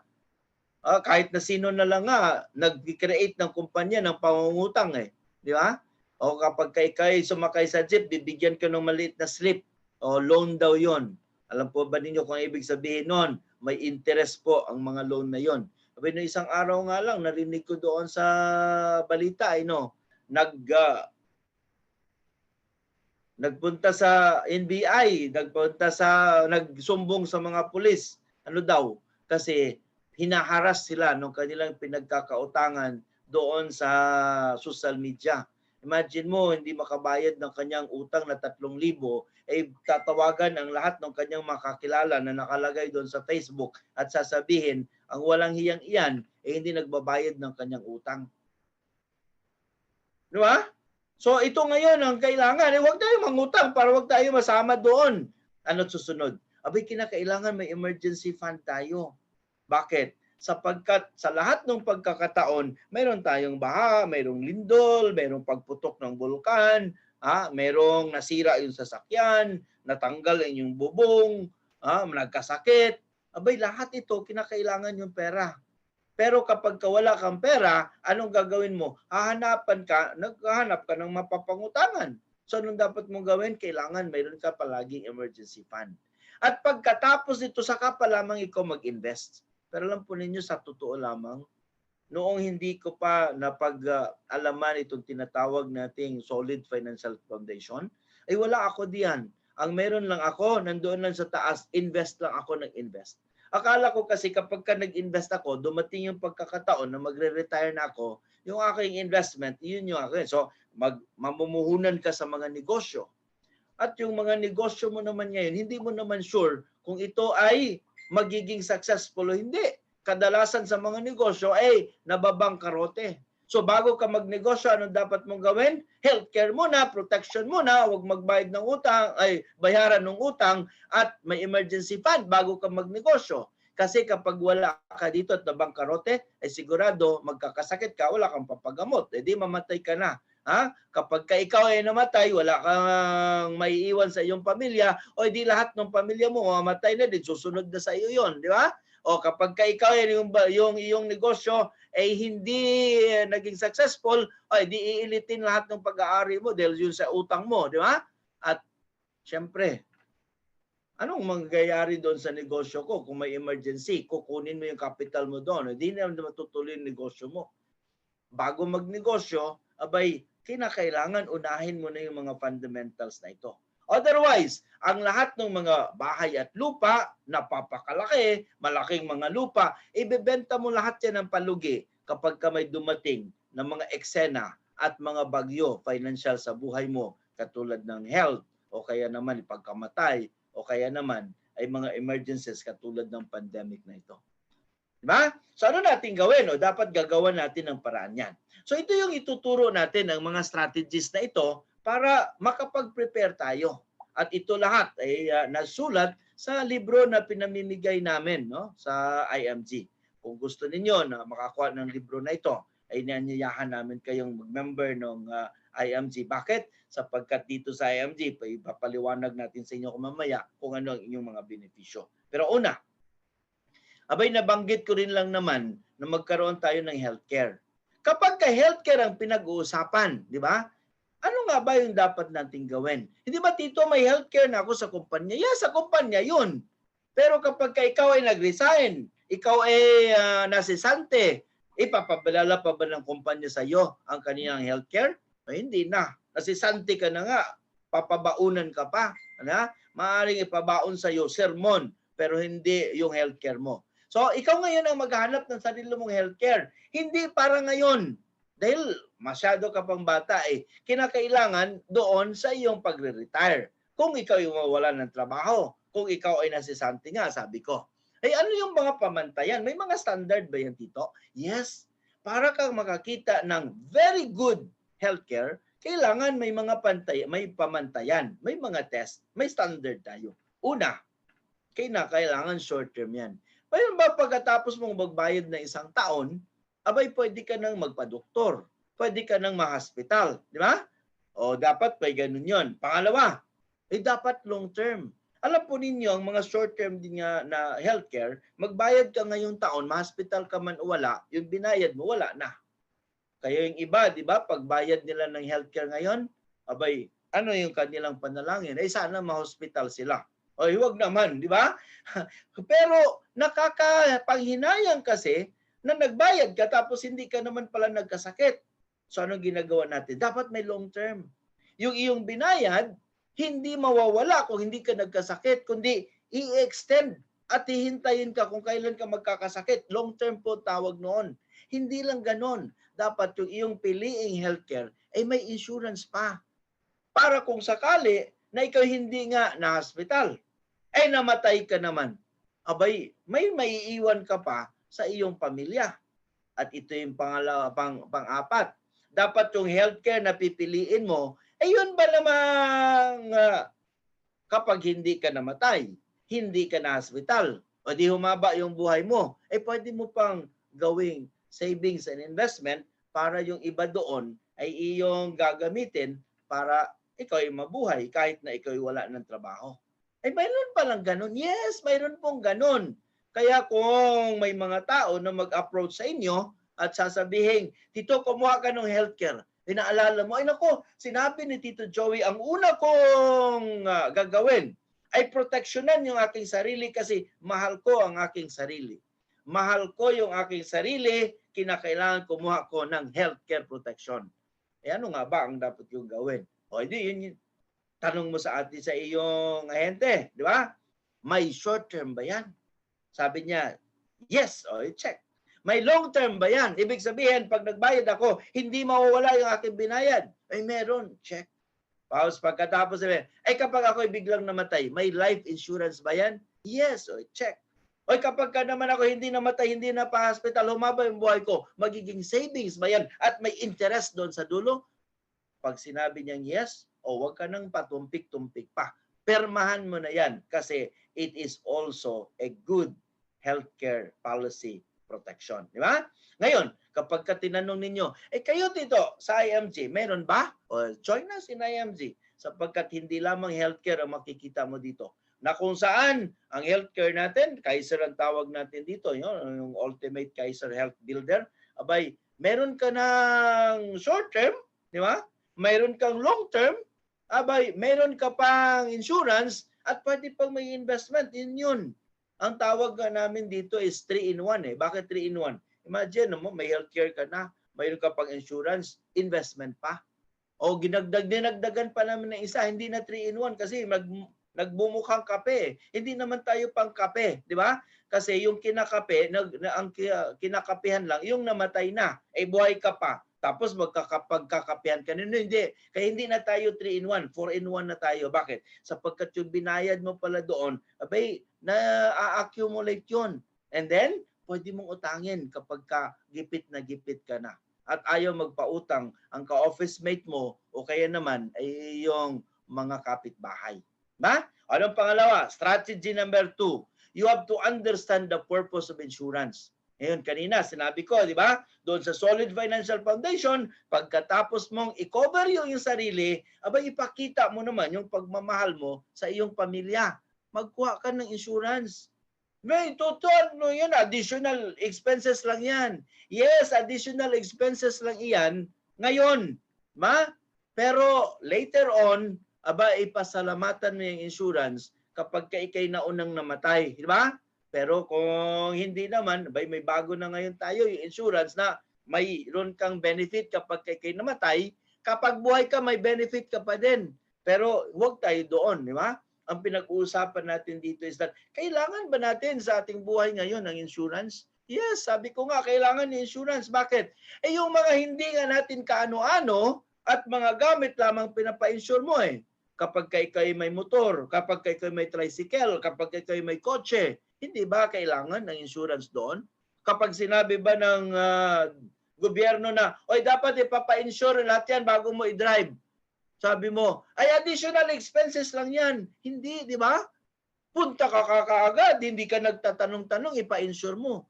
Kahit na sino na lang nga, nag-create ng kumpanya ng pangungutang Di ba? O kapag kay sumakay sa jeep, bibigyan ka ng maliit na slip. O loan daw yon. Alam po ba ninyo kung ibig sabihin nun? May interest po ang mga loan na yon. Sabi no, isang araw nga lang, narinig ko doon sa balita, nagpunta sa NBI, nagsumbong sa mga pulis. Ano daw? Kasi hinaharas sila ng kanilang pinagkakautangan doon sa social media. Imagine mo, hindi makabayad ng kanyang utang na 3,000, tatawagan ang lahat ng kanyang makakilala na nakalagay doon sa Facebook at sasabihin, ang walang hiyang iyan, hindi nagbabayad ng kanyang utang. Di ba? So ito ngayon ang kailangan, huwag tayo mangutang para huwag tayo masama doon. Ano't susunod? Abay, kinakailangan may emergency fund tayo. Bakit? Sapagkat sa lahat ng pagkakataon, mayroon tayong baha, mayroong lindol, mayroong pagputok ng bulkan, mayroong nasira yung sasakyan, natanggal yung bubong, nagkasakit. Abay, lahat ito, kinakailangan yung pera. Pero kapag wala kang pera, anong gagawin mo? Naghahanap ka ng mapapangutangan. So, anong dapat mong gawin? Kailangan mayroon ka palaging emergency fund. At pagkatapos nito, saka pa lamang ikaw mag-invest. Pero alam po ninyo, sa totoo lamang, noong hindi ko pa napag-alaman itong tinatawag nating solid financial foundation, ay wala ako diyan. Ang meron lang ako, nandoon lang sa taas, invest lang ako ng invest. Akala ko kasi kapag nag-invest ako, dumating yung pagkakataon na magre-retire na ako, yung aking investment, yun yung akin. So, mamumuhunan ka sa mga negosyo. At yung mga negosyo mo naman ngayon, hindi mo naman sure kung ito ay magiging successful o hindi. Kadalasan sa mga negosyo ay nababangkarote. So bago ka magnegosyo, anong dapat mong gawin? Healthcare muna, protection muna, huwag magbayad ng utang, bayaran ng utang, at may emergency fund bago ka magnegosyo. Kasi kapag wala ka dito at nabangkarote, ay sigurado magkakasakit ka, wala kang papagamot. Di mamatay ka na. Kapag ikaw ay namatay, wala kang maiiwan sa iyong pamilya, o di lahat ng pamilya mo mamatay na din, susunod na sa iyo yon, di ba? O kapag ikaw ay yung iyong negosyo ay hindi naging successful, ay di iilitin lahat ng pag-aari mo dahil yun sa utang mo, di ba? At syempre, anong mangyayari doon sa negosyo ko kung may emergency? Kukunin mo yung capital mo doon, hindi na matutuloy yung negosyo mo. Bago magnegosyo, abay, kinakailangan unahin mo na yung mga fundamentals na ito. Otherwise, ang lahat ng mga bahay at lupa, napapakalaki, malaking mga lupa, ibebenta mo lahat yan ng palugi kapag may dumating ng mga eksena at mga bagyo financial sa buhay mo, katulad ng health, o kaya naman pagkamatay, o kaya naman ay mga emergencies katulad ng pandemic na ito. Diba? So ano natin gawin? O dapat gagawa natin ng paraan yan. So ito yung ituturo natin ng mga strategies na ito para makapag-prepare tayo. At ito lahat ay nasulat sa libro na pinamimigay namin, no, sa IMG. Kung gusto ninyo na makakuha ng libro na ito, ay nanyayahan namin kayong mag-member ng IMG. Bakit? Sapagkat dito sa IMG, ipapaliwanag natin sa inyo mamaya kung ano ang inyong mga benepisyo. Pero una, abay, nabanggit ko rin lang naman na magkaroon tayo ng healthcare. Kapag healthcare ang pinag-uusapan, di ba? Ano nga ba yung dapat nating gawin? Hindi ba, Tito, may healthcare na ako sa kumpanya? Yes, sa kumpanya yun. Pero kapag ikaw ay nag-resign, ikaw ay nasisante, ipapabalala pa ba ng kumpanya sa iyo ang kanilang healthcare? Ay, hindi na. Nasisante ka na nga. Papabaunan ka pa. Maaaring ipabaon sa iyo sermon, pero hindi yung healthcare mo. So, ikaw ngayon ang maghanap ng sarili mong healthcare. Hindi para ngayon. Dahil masyado ka pang bata kinakailangan doon sa iyong pagre-retire. Kung ikaw yung mawalan ng trabaho, kung ikaw ay nasisante nga, sabi ko. Ay, ano yung mga pamantayan? May mga standard ba yan, Tito? Yes. Para kang makakita ng very good healthcare, kailangan may mga may pamantayan, may mga test, may standard tayo. Una, kailangan short term yan. Mayroon ba pagkatapos mong magbayad na 1 taon, abay pwede ka nang magpa-doktor, pwede ka nang ma-hospital, di ba? O dapat may ganun yun. Pangalawa, dapat long term. Alam po ninyo, ang mga short term din nga na healthcare, magbayad ka ngayong taon, ma-hospital ka man o wala, yung binayad mo, wala na. Kaya yung iba, di ba, pagbayad nila ng healthcare ngayon, abay, ano yung kanilang panalangin? Sana ma-hospital sila. O huwag naman, di ba? Pero nakakapanghinayang kasi na nagbayad ka tapos hindi ka naman pala nagkasakit. So anong ginagawa natin? Dapat may long term. Yung iyong binayad, hindi mawawala kung hindi ka nagkasakit, kundi i-extend at hihintayin ka kung kailan ka magkakasakit. Long-term po tawag noon. Hindi lang ganon. Dapat yung iyong piliing healthcare ay may insurance pa. Para kung sakali na ikaw hindi nga na hospital, ay namatay ka naman. Abay, may maiiwan ka pa sa iyong pamilya. At ito yung pang-apat. Dapat yung healthcare na pipiliin mo, ay yun ba namang kapag hindi ka namatay, hindi ka na hospital, o di humaba yung buhay mo, pwede mo pang gawing savings and investment para yung iba doon ay iyong gagamitin para ikaw ay mabuhay kahit na ikaw ay wala ng trabaho. Mayroon palang ganun. Yes, mayroon pong ganun. Kaya kung may mga tao na mag-approach sa inyo at sasabihin, Tito, kumuha ka ng healthcare. Inaalala mo, ay nako, sinabi ni Tito Joey, ang una kong gagawin ay proteksyonan yung aking sarili kasi mahal ko ang aking sarili. Mahal ko yung aking sarili, kinakailangan kumuha ko ng healthcare protection. Ano nga ba ang dapat yung gawin? O, hindi, yun tanong mo sa atin sa iyong ahente, di ba? May short term ba yan? Sabi niya, yes, o check. May long term ba yan? Ibig sabihin, pag nagbayad ako, hindi mawawala yung aking binayad. Meron, check. Pause pagkatapos sabihin, kapag ako'y biglang namatay, may life insurance ba yan? Yes, o check. Kapag ka naman ako hindi namatay, hindi na pa-hospital, humaba yung buhay ko, magiging savings ba yan? At may interest doon sa dulo? Pag sinabi niyang yes, huwag ka nang patumpik-tumpik pa. Permahan mo na yan kasi it is also a good healthcare policy protection. Di ba? Ngayon, kapag ka tinanong ninyo, kayo dito sa IMG, meron ba? O join us in IMG sapagkat hindi lamang healthcare ang makikita mo dito. Na kung saan ang healthcare natin, Kaiser ang tawag natin dito, yung Ultimate Kaiser Health Builder, abay, meron ka ng short term, di ba? Mayroon kang long term, abay, meron ka pang insurance at pwede pang may investment. Yun. Ang tawag namin dito is 3-in-1 Bakit 3-in-1? Imagine mo, may healthcare ka na, mayroon ka pang insurance, investment pa. O dinagdagan pa namin ng isa, hindi na 3-in-1 kasi nagbumukhang kape. Hindi naman tayo pang kape, di ba? Kasi yung kinakape, ang kinakapihan lang, yung namatay na, buhay ka pa. Tapos magkakapihan ka nino, hindi. Kaya hindi na tayo 3-in-1, 4-in-1 na tayo. Bakit? Sapagkat yung binayad mo pala doon, na-accumulate yun. And then, pwede mong utangin kapag gipit na gipit ka na. At ayaw magpautang ang ka-office mate mo o kaya naman ay yung mga kapitbahay. Ba? Anong pangalawa? Strategy number 2. You have to understand the purpose of insurance. Ngayon, kanina, sinabi ko, di ba? Doon sa Solid Financial Foundation, pagkatapos mong i-cover yung sarili, ipakita mo naman yung pagmamahal mo sa iyong pamilya. Magkuha ka ng insurance. May totoo, yun, additional expenses lang yan. Yes, additional expenses lang iyan ngayon. Pero later on, ipasalamatan mo yung insurance kapag ikay naunang namatay. Di ba? Pero kung hindi naman, may bago na ngayon tayo, yung insurance na mayroon kang benefit kapag ikay namatay. Kapag buhay ka, may benefit ka pa din. Pero huwag tayo doon, di ba? Ang pinag-uusapan natin dito is that, kailangan ba natin sa ating buhay ngayon ng insurance? Yes, sabi ko nga, kailangan ng insurance. Bakit? Yung mga hindi nga natin kaano-ano at mga gamit lamang pinapa-insure mo Kapag ikay may motor, kapag ikay may tricycle, kapag ikay may kotse, hindi ba kailangan ng insurance doon? Kapag sinabi ba ng gobyerno na, dapat ipapa-insure lahat yan bago mo i-drive. Sabi mo, additional expenses lang yan. Hindi, di ba? Punta ka kaagad, hindi ka nagtatanong-tanong, ipa-insure mo.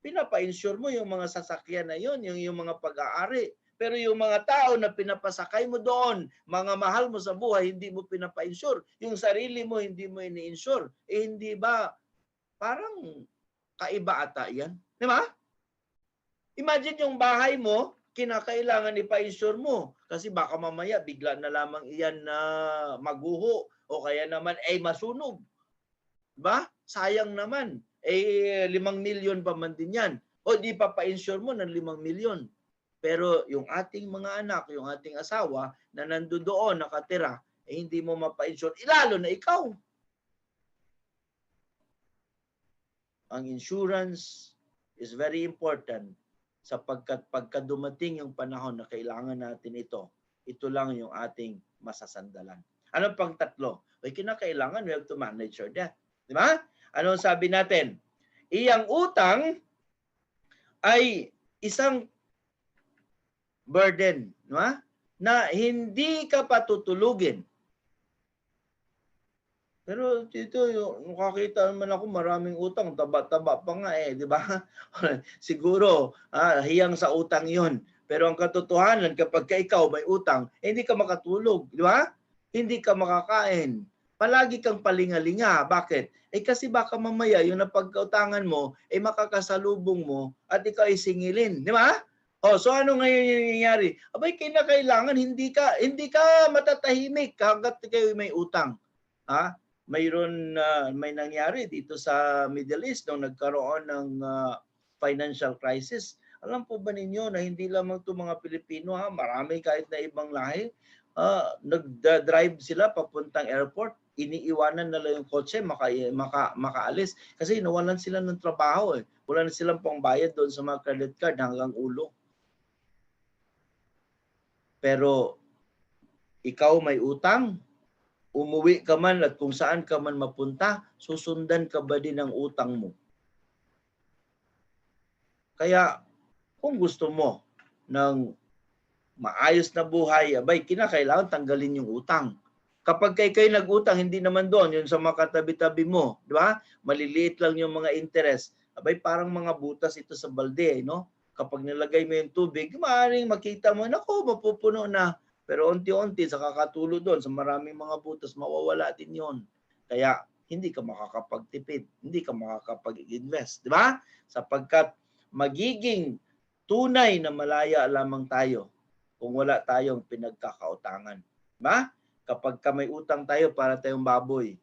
Pinapa-insure mo yung mga sasakyan na yun, yung mga pag-aari. Pero yung mga tao na pinapasakay mo doon, mga mahal mo sa buhay, hindi mo pinapa-insure. Yung sarili mo, hindi mo ini-insure. Hindi ba parang kaiba ata yan? Di ba? Imagine yung bahay mo, kinakailangan ipa-insure mo. Kasi baka mamaya bigla na lamang iyan na maguho o kaya naman masunog. Diba? Sayang naman. 5 milyon pa man din yan. O di pa pa-insure mo ng 5 milyon. Pero yung ating mga anak, yung ating asawa na nandoon nakatira, hindi mo mapa-insure. Lalo na ikaw. ang insurance is very important sapagkat pagka dumating yung panahon na kailangan natin ito, ito lang yung ating masasandalan. Ano pang tatlo? Ay kinakailangan, we have to manage your debt. Di ba? Ano sabi natin? Iyang utang ay isang burden, di ba? Na hindi ka patutulugin. Pero dito, nakakita naman ako maraming utang, taba-taba pa nga di ba? Siguro, hiyang sa utang yon. Pero ang katotohanan, kapag ikaw may utang, hindi ka makatulog, di ba? Hindi ka makakain. Palagi kang palingalinga. Bakit? Kasi baka mamaya yung napagkautangan mo, makakasalubong mo at ikaw ay singilin, di ba? So ano ngayon yung nangyayari? Abay, kinakailangan hindi ka matatahimik hangga't kayo may utang. May nangyari dito sa Middle East nung nagkaroon ng financial crisis. Alam po ba ninyo na hindi lamang 'tong mga Pilipino, marami kahit na ibang lahi, nagda-drive sila papuntang airport, iniiwanan nila yung kotse makaalis kasi nawalan sila ng trabaho Wala na silang pangbayad doon sa mga credit card hanggang ulo. Pero ikaw may utang, umuwi ka man at kung saan ka man mapunta, susundan ka ba din ng utang mo? Kaya kung gusto mo ng maayos na buhay, abay, kinakailangan tanggalin yung utang. Kapag kayo nag-utang, hindi naman doon, yun sa mga katabi-tabi mo, di ba? Maliliit lang yung mga interest. Abay, parang mga butas ito sa balde, no? Kapag nilagay mo yung tubig, maaaring makita mo, naku, mapupuno na. Pero unti-unti, sa kakatulo doon, sa maraming mga butas, mawawala din yon. Kaya, hindi ka makakapagtipid, hindi ka makakapag-invest, di ba? Sapagkat magiging tunay na malaya lamang tayo kung wala tayong pinagkakautangan. Ba? Kapag ka may utang tayo para tayong baboy.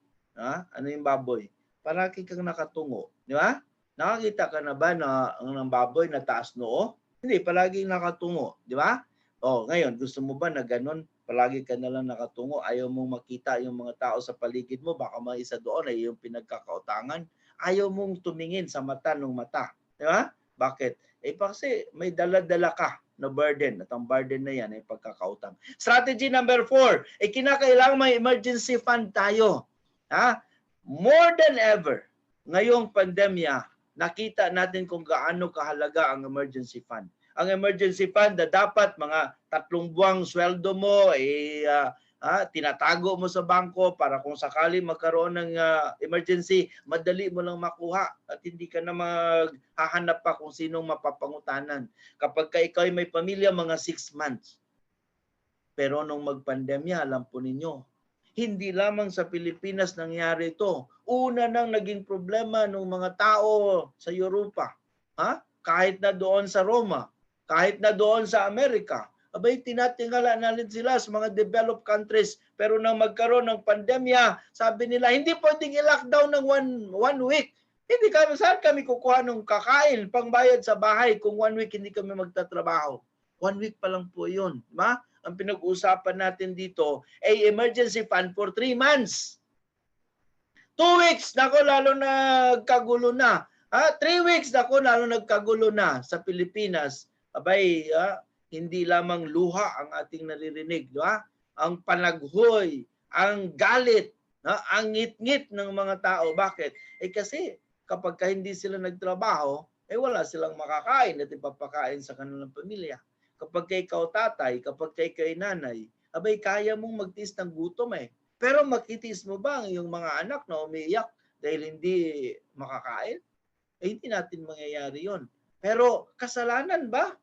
Ano yung baboy? Parati kang nakatungo. Di ba? Nakakita ka na ba na ang baboy na taas noo? Hindi, palagi nakatungo. Di ba? Ngayon, gusto mo ba na ganun? Palagi ka na lang nakatungo. Ayaw mong makita yung mga tao sa paligid mo. Baka may isa doon ay yung pinagkakautangan. Ayaw mong tumingin sa mata ng mata. Di ba? Bakit? Kasi may dala-dala ka na burden. At ang burden na yan ay pagkakautang. Strategy number 4. Kinakailangan may emergency fund tayo. More than ever, ngayong pandemya, nakita natin kung gaano kahalaga ang emergency fund. Ang emergency fund na dapat mga 3 buwang sweldo mo, tinatago mo sa bangko para kung sakali magkaroon ng emergency, madali mo lang makuha at hindi ka na maghahanap pa kung sinong mapapangutanan. Kapag ikaw ay may pamilya, mga 6 months. Pero nung magpandemya, alam po ninyo, hindi lamang sa Pilipinas nangyari ito. Una nang naging problema ng mga tao sa Europa. Kahit na doon sa Roma, kahit na doon sa Amerika. Abay, tinatingala natin sila sa mga developed countries. Pero nang magkaroon ng pandemya, sabi nila, hindi pwedeng i-lockdown ng one week. Hindi kami, saan kami kukuha ng kakain, pangbayad sa bahay kung 1 week hindi kami magtatrabaho? 1 week pa lang po yun. Diba? Ang pinag-uusapan natin dito ay emergency fund for 3 months. 2 weeks, nako, lalo nagkagulo na. 3 weeks, nako, lalo nagkagulo na sa Pilipinas. Abay, hindi lamang luha ang ating naririnig, di ba? Ang panaghoy, ang galit, ang ngit-ngit ng mga tao. Bakit? Kasi kapag hindi sila nagtrabaho, wala silang makakain at ipapakain sa kanilang pamilya. Kapag ikaw tatay, kapag ikaw nanay, abay kaya mong magtiis ng gutom Pero makitiis mo ba ang iyong mga anak na umiiyak dahil hindi makakain? Hindi natin mangyayari yon. Pero kasalanan ba?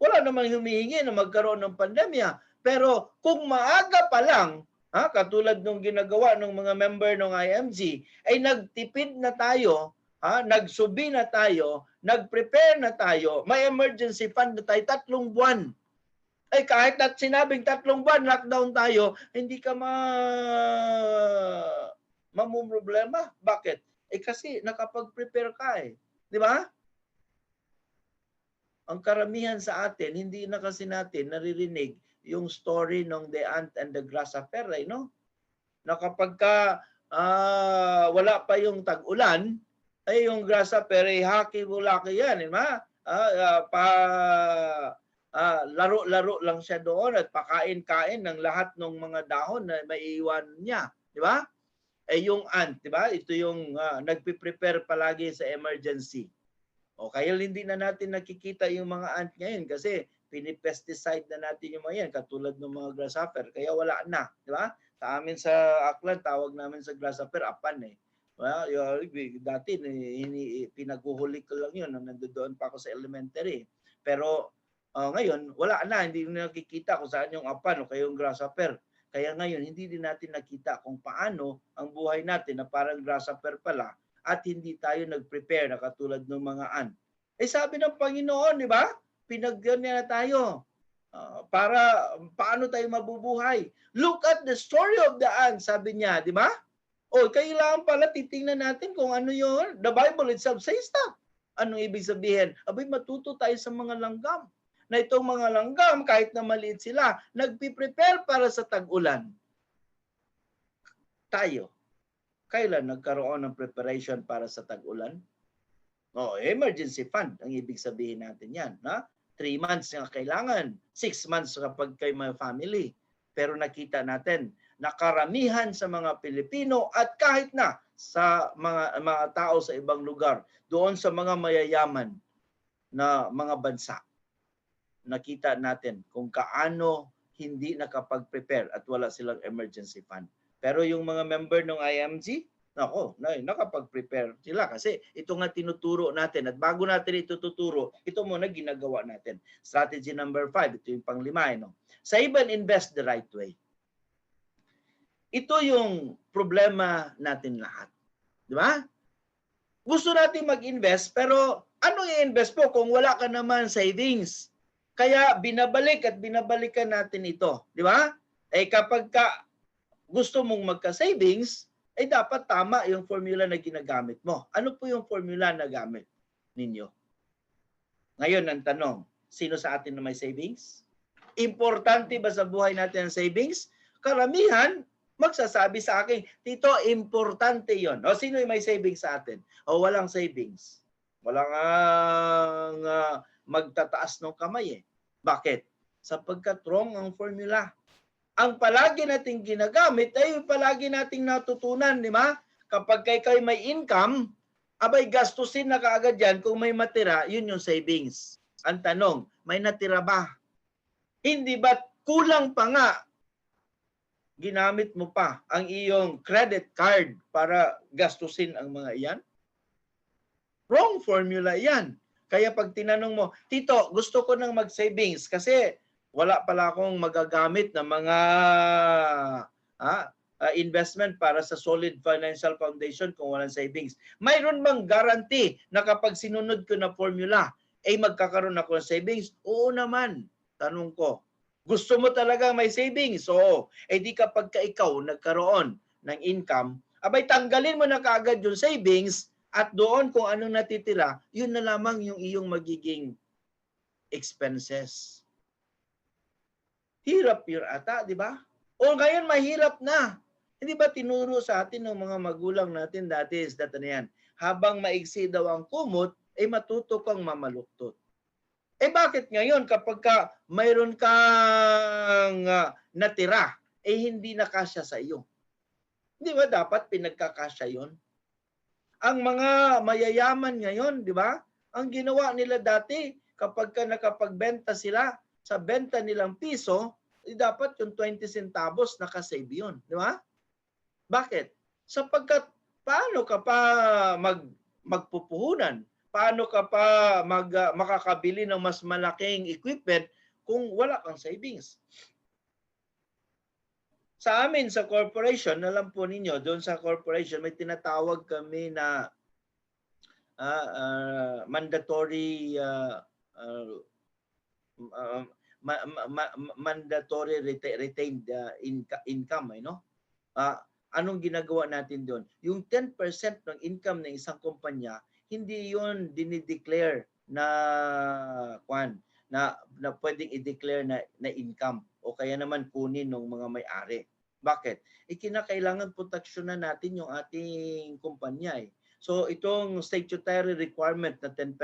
Wala namang humihingi na magkaroon ng pandemya. Pero kung maaga pa lang, katulad ng ginagawa ng mga member ng IMG, ay nagtipid na tayo, nagsubi na tayo, nag-prepare na tayo, may emergency fund na tayo 3 buwan. Kahit na sinabing 3 buwan, lockdown tayo, hindi ka mamumroblema. Bakit? Kasi nakapag-prepare ka Di ba? Ang karamihan sa atin, hindi na kasi natin naririnig yung story ng The Ant and the Grasshopper, no? Na kapag wala pa yung tag-ulan, Ay, yung grasshopper, haki-bulaki yan, di ba? Laro-laro lang siya doon at pakain-kain ng lahat ng mga dahon na maiiwan niya, di ba? Yung ant, di ba? Ito yung nagpe-prepare palagi sa emergency. O kaya hindi na natin nakikita yung mga ant ngayon kasi pinipesticide na natin yung mga yan katulad ng mga grasshopper. Kaya wala na, di ba? Sa amin sa Aklan, tawag namin sa grasshopper apan eh. Well, dati pinaghuhuli ko lang yun nung nandoon pa ako sa elementary. Pero ngayon, wala na. Hindi na nakikita kung saan yung apan o kaya yung grasshopper. Kaya ngayon, hindi din natin nakita kung paano ang buhay natin na parang grasshopper pala at hindi tayo nag-prepare na katulad ng mga ant. Sabi ng Panginoon, di ba? Pinagganyan na tayo. Para paano tayo mabubuhay. Look at the story of the ant, sabi niya, di ba? Kailangan pala titingnan natin kung ano yun. The Bible itself says that. Anong ibig sabihin? Abay, matuto tayo sa mga langgam. Na itong mga langgam, kahit na maliit sila, nagpiprepare para sa tag-ulan. Tayo, kailan nagkaroon ng preparation para sa tag-ulan? Emergency fund, ang ibig sabihin natin yan. 3 months nga kailangan, 6 months kapag kayo may family. Pero nakita natin, na karamihan sa mga Pilipino at kahit na sa mga tao sa ibang lugar, doon sa mga mayayaman na mga bansa, nakita natin kung kaano hindi nakapag-prepare at wala silang emergency fund. Pero yung mga member ng IMG, nakapag-prepare sila kasi ito nga tinuturo natin at bago natin ito tuturo, ito muna ginagawa natin. Strategy number 5, ito yung pang-5. Save and invest the right way. Ito yung problema natin lahat. Di ba? Gusto natin mag-invest pero ano i-invest mo kung wala ka naman savings? Kaya binabalik at binabalikan natin ito. Di ba? Kapag gusto mong magka-savings, dapat tama yung formula na ginagamit mo. Ano po yung formula na gamit ninyo? Ngayon ang tanong, sino sa atin na may savings? Importante ba sa buhay natin ang savings? Karamihan, magsasabi sa akin, Tito, importante yon. Sino yung may savings sa atin? Walang savings. Walang magtataas ng kamay eh. Bakit? Sapagkat wrong ang formula. Ang palagi nating ginagamit ay palagi nating natutunan, di ba? Kapag kayo may income, abay gastusin na kaagad yan. Kung may matira, yun yung savings. Ang tanong, may natira ba? Hindi ba kulang pa nga? Ginamit mo pa ang iyong credit card para gastusin ang mga iyan? Wrong formula yan. Kaya pag tinanong mo, Tito, gusto ko nang mag-savings kasi wala pala akong magagamit na mga investment para sa solid financial foundation kung walang savings. Mayroon bang guarantee na kapag sinunod ko na formula, magkakaroon ako ng savings? Oo naman. Tanong ko, gusto mo talaga may savings? Oo. Di kapag ikaw nagkaroon ng income, abay tanggalin mo na kaagad yung savings at doon kung anong natitira, yun na lamang yung iyong magiging expenses. Hirap yun ata, di ba? Ngayon mahirap na. Hindi ba tinuro sa atin ng mga magulang natin dati is that habang maigsi daw ang kumot, matuto kang mamaluktot. Bakit ngayon kapag mayroon kang natira, hindi nakasya sa iyo? Di ba dapat pinagkakasya yon? Ang mga mayayaman ngayon, di ba? Ang ginawa nila dati, kapag nakapagbenta sila sa benta nilang piso, dapat yung 20 centavos nakasave yun. Di ba? Bakit? Sapagkat paano ka pa magpupuhunan? Paano ka pa makakabili ng mas malaking equipment kung wala kang savings? Sa amin, sa corporation, alam po ninyo, doon sa corporation, may tinatawag kami na mandatory retained income. Anong ginagawa natin doon? Yung 10% ng income ng isang kumpanya, hindi yon dinideclare na pwedeng i-declare na income o kaya naman kunin ng mga may-ari. Bakit? Kinakailangan proteksyonan natin yung ating kumpanya. So itong statutory requirement na 10%,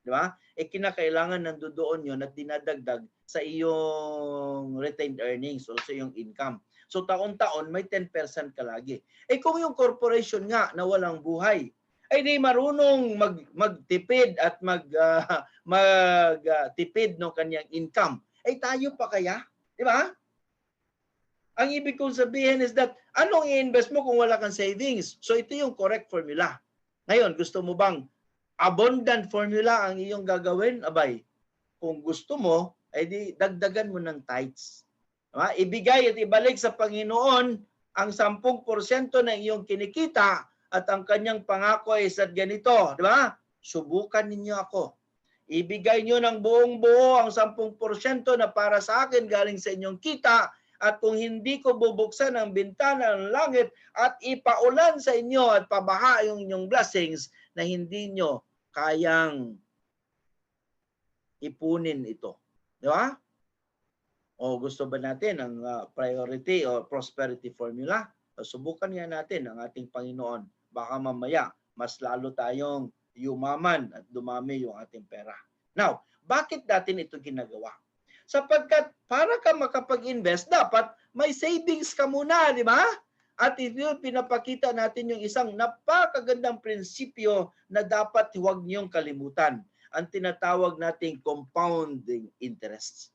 di ba? Kinakailangan nandoon yun at dinadagdag sa iyong retained earnings o sa iyong income. So taon-taon may 10% ka lagi. Kung yung corporation nga na walang buhay, ay di marunong magtipid at magtipid ng kanyang income, tayo pa kaya? Di ba? Ang ibig kong sabihin is that anong i-invest mo kung wala kang savings? So ito yung correct formula. Ngayon, gusto mo bang abundant formula ang iyong gagawin? Abay, kung gusto mo, ay di dagdagan mo ng tithes. Diba? Ibigay at ibalik sa Panginoon ang 10% ng iyong kinikita at ang kanyang pangako ay sa ganito. Diba? Subukan ninyo ako. Ibigay nyo ng buong buo ang 10% na para sa akin galing sa inyong kita, at kung hindi ko bubuksan ang bintana ng langit at ipaulan sa inyo at pabaha yung inyong blessings na hindi nyo kayang ipunin ito. Di ba? O gusto ba natin ang priority o prosperity formula? Subukan nga natin ang ating Panginoon. Baka mamaya mas lalo tayong yumaman at dumami yung ating pera. Now, bakit natin ito ginagawa? Sapagkat para ka makapag-invest, dapat may savings ka muna, di ba? At ito pinapakita natin yung isang napakagandang prinsipyo na dapat huwag niyong kalimutan. Ang tinatawag nating compounding interest.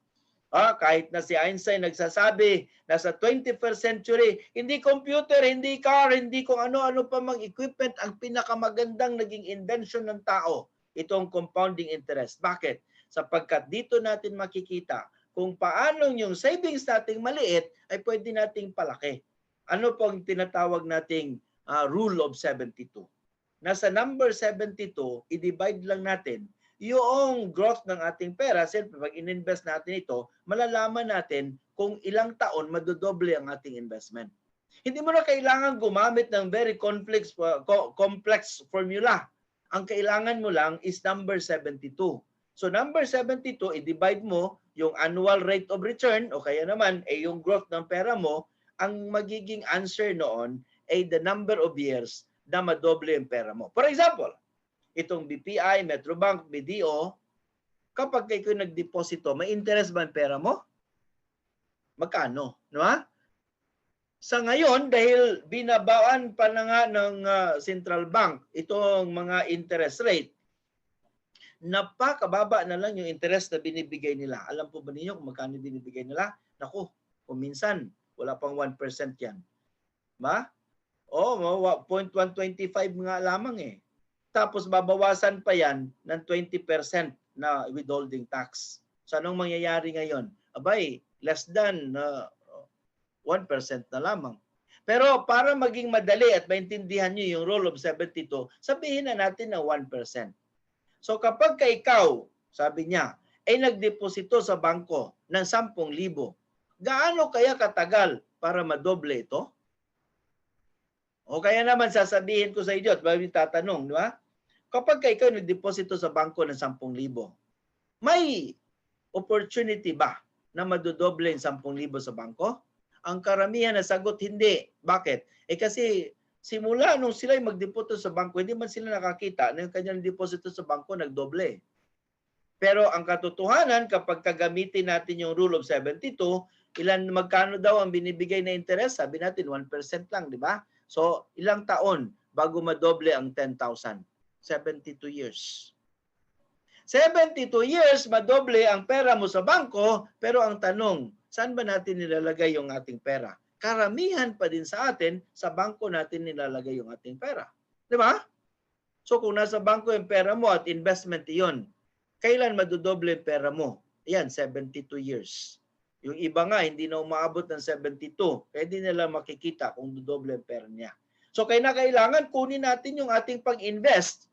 Kahit na si Einstein nagsasabi na sa 21st century, hindi computer, hindi car, hindi kung ano-ano pa mang equipment ang pinakamagandang naging invention ng tao. Itong compounding interest. Bakit? Sapagkat dito natin makikita kung paano yung savings nating maliit ay pwede nating palaki. Ano pong tinatawag nating rule of 72? Nasa number 72, i-divide lang natin yung growth ng ating pera. Siyempre, pag in-invest natin ito, malalaman natin kung ilang taon madodoble ang ating investment. Hindi mo na kailangan gumamit ng very complex formula. Ang kailangan mo lang is number 72. So number 72, i-divide mo yung annual rate of return o kaya naman yung growth ng pera mo. Ang magiging answer noon ay the number of years na madoble yung pera mo. For example, itong BPI, Metrobank, BDO, kapag kayo nagdeposito, may interest ba ang pera mo? Magkano? No? Sa ngayon, dahil binabaan pa na nga ng Central Bank itong mga interest rate, napakababa na lang yung interest na binibigay nila. Alam po ba ninyo kung magkano binibigay nila? Naku, kung minsan, wala pang 1% yan. Ba? 0.125 nga lamang eh. Tapos babawasan pa yan ng 20% na withholding tax. So anong mangyayari ngayon? Abay, less than 1% na lamang. Pero para maging madali at maintindihan nyo yung rule of 72, sabihin na natin na 1%. So kapag ikaw, sabi niya, ay nagdeposito sa bangko ng 10,000, gaano kaya katagal para madoble ito? O kaya naman sasabihin ko sa inyo at bago tatanong, di ba? Kapag ikaw nagdeposito sa bangko ng 10,000, may opportunity ba na madodoble yung 10,000 sa bangko? Ang karamihan na sagot, hindi. Bakit? Kasi simula nung sila magdeposito sa bangko, hindi man sila nakakita na yung kanyang deposito sa bangko nagdoble. Pero ang katotohanan, kapag kagamitin natin yung rule of 72, magkano daw ang binibigay na interest? Sabi natin 1% lang, di ba? So, ilang taon bago madoble ang 10,000? 72 years. 72 years, madoble ang pera mo sa bangko, pero ang tanong, saan ba natin nilalagay yung ating pera? Karamihan pa din sa atin, sa bangko natin nilalagay yung ating pera. Di ba? So kung nasa bangko yung pera mo at investment iyon, kailan madodoble yung pera mo? Ayan, 72 years. Yung iba nga, hindi na umaabot ng 72. Kaya hindi nila makikita kung dodoble yung pera niya. So kailangan kunin natin yung ating pag-invest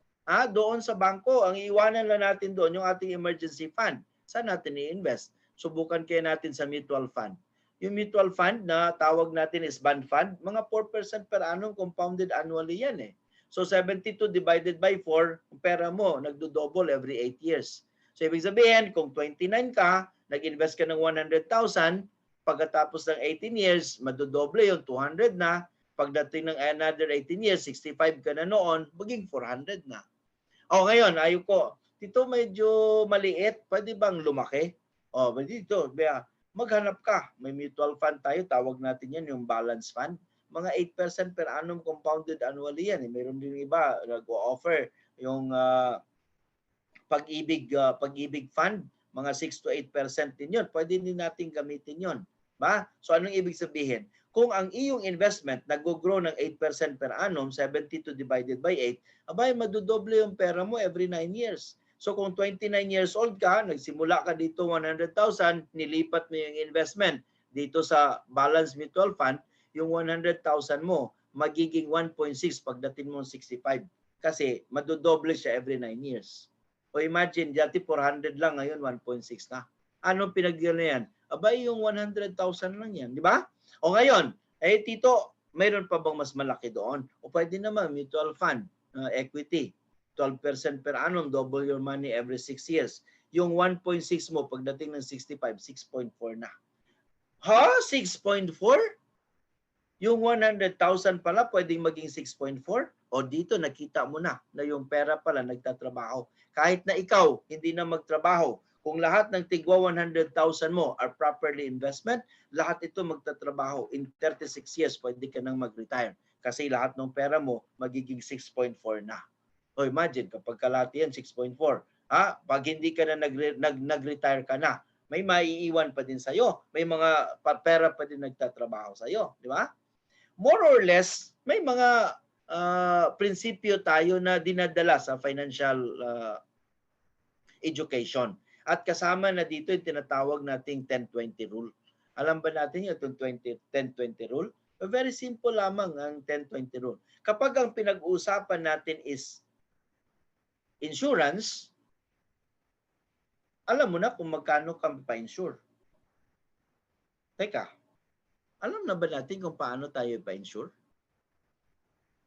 doon sa bangko. Ang iiwanan lang natin doon yung ating emergency fund. Saan natin i-invest? Subukan kaya natin sa mutual fund. Yung mutual fund na tawag natin is bond fund, mga 4% per annum compounded annually yan eh. So 72 divided by 4, ang pera mo nagdo-double every 8 years. So ibig sabihin, kung 29 ka, nag-invest ka ng 100,000, pagkatapos ng 18 years, madodoble yung 200 na, pagdating ng another 18 years, 65 ka na noon, maging 400 na. O ngayon, ayoko, dito medyo maliit, pwede bang lumaki? O, dito, maghanap ka. May mutual fund tayo, tawag natin yan yung balance fund. Mga 8% per annum compounded annually yan. Mayroon din iba, nag-o-offer yung pag-ibig fund, mga 6 to 8% din yun. Pwede din natin gamitin yun. Ba? So anong ibig sabihin? Kung ang iyong investment nag-grow ng 8% per annum, 72 divided by 8, abay, madudoble yung pera mo every 9 years. So kung 29 years old ka, nagsimula ka dito 100,000, nilipat mo yung investment dito sa Balance Mutual Fund, yung 100,000 mo, magiging 1.6 pagdating mo 65. Kasi madudoble siya every 9 years. O imagine, dati 400 lang, ngayon 1.6 na. Anong pinagyan na yan? Abay, yung 100,000 lang yan, di ba? O ngayon, tito, mayroon pa bang mas malaki doon? O pwede naman, mutual fund, equity, 12% per annum, double your money every 6 years. Yung 1.6 mo, pagdating ng 65, 6.4 na. Ha? 6.4? Yung 100,000 pala, pwedeng maging 6.4? O dito, nakita mo na yung pera pala nagtatrabaho. Kahit na ikaw, hindi na magtrabaho, kung lahat ng tigwa 100,000 mo are properly investment, lahat ito magtatrabaho. In 36 years, pwede ka nang mag-retire. Kasi lahat ng pera mo, magiging 6.4 na. O imagine, kapag kalahati yan, 6.4. Pag hindi ka na nag-retire ka na, may maiiwan pa din sa'yo. May mga pera pa din nagtatrabaho sa'yo. Di ba? More or less, may mga prinsipyo tayo na dinadala sa financial education. At kasama na dito yung tinatawag nating 10-20 rule. Alam ba natin yung 10-20 rule? Very simple lamang ang 10-20 rule. Kapag ang pinag-uusapan natin is insurance, alam mo na kung magkano ka pa-insure. Teka, alam na ba natin kung paano tayo pa-insure?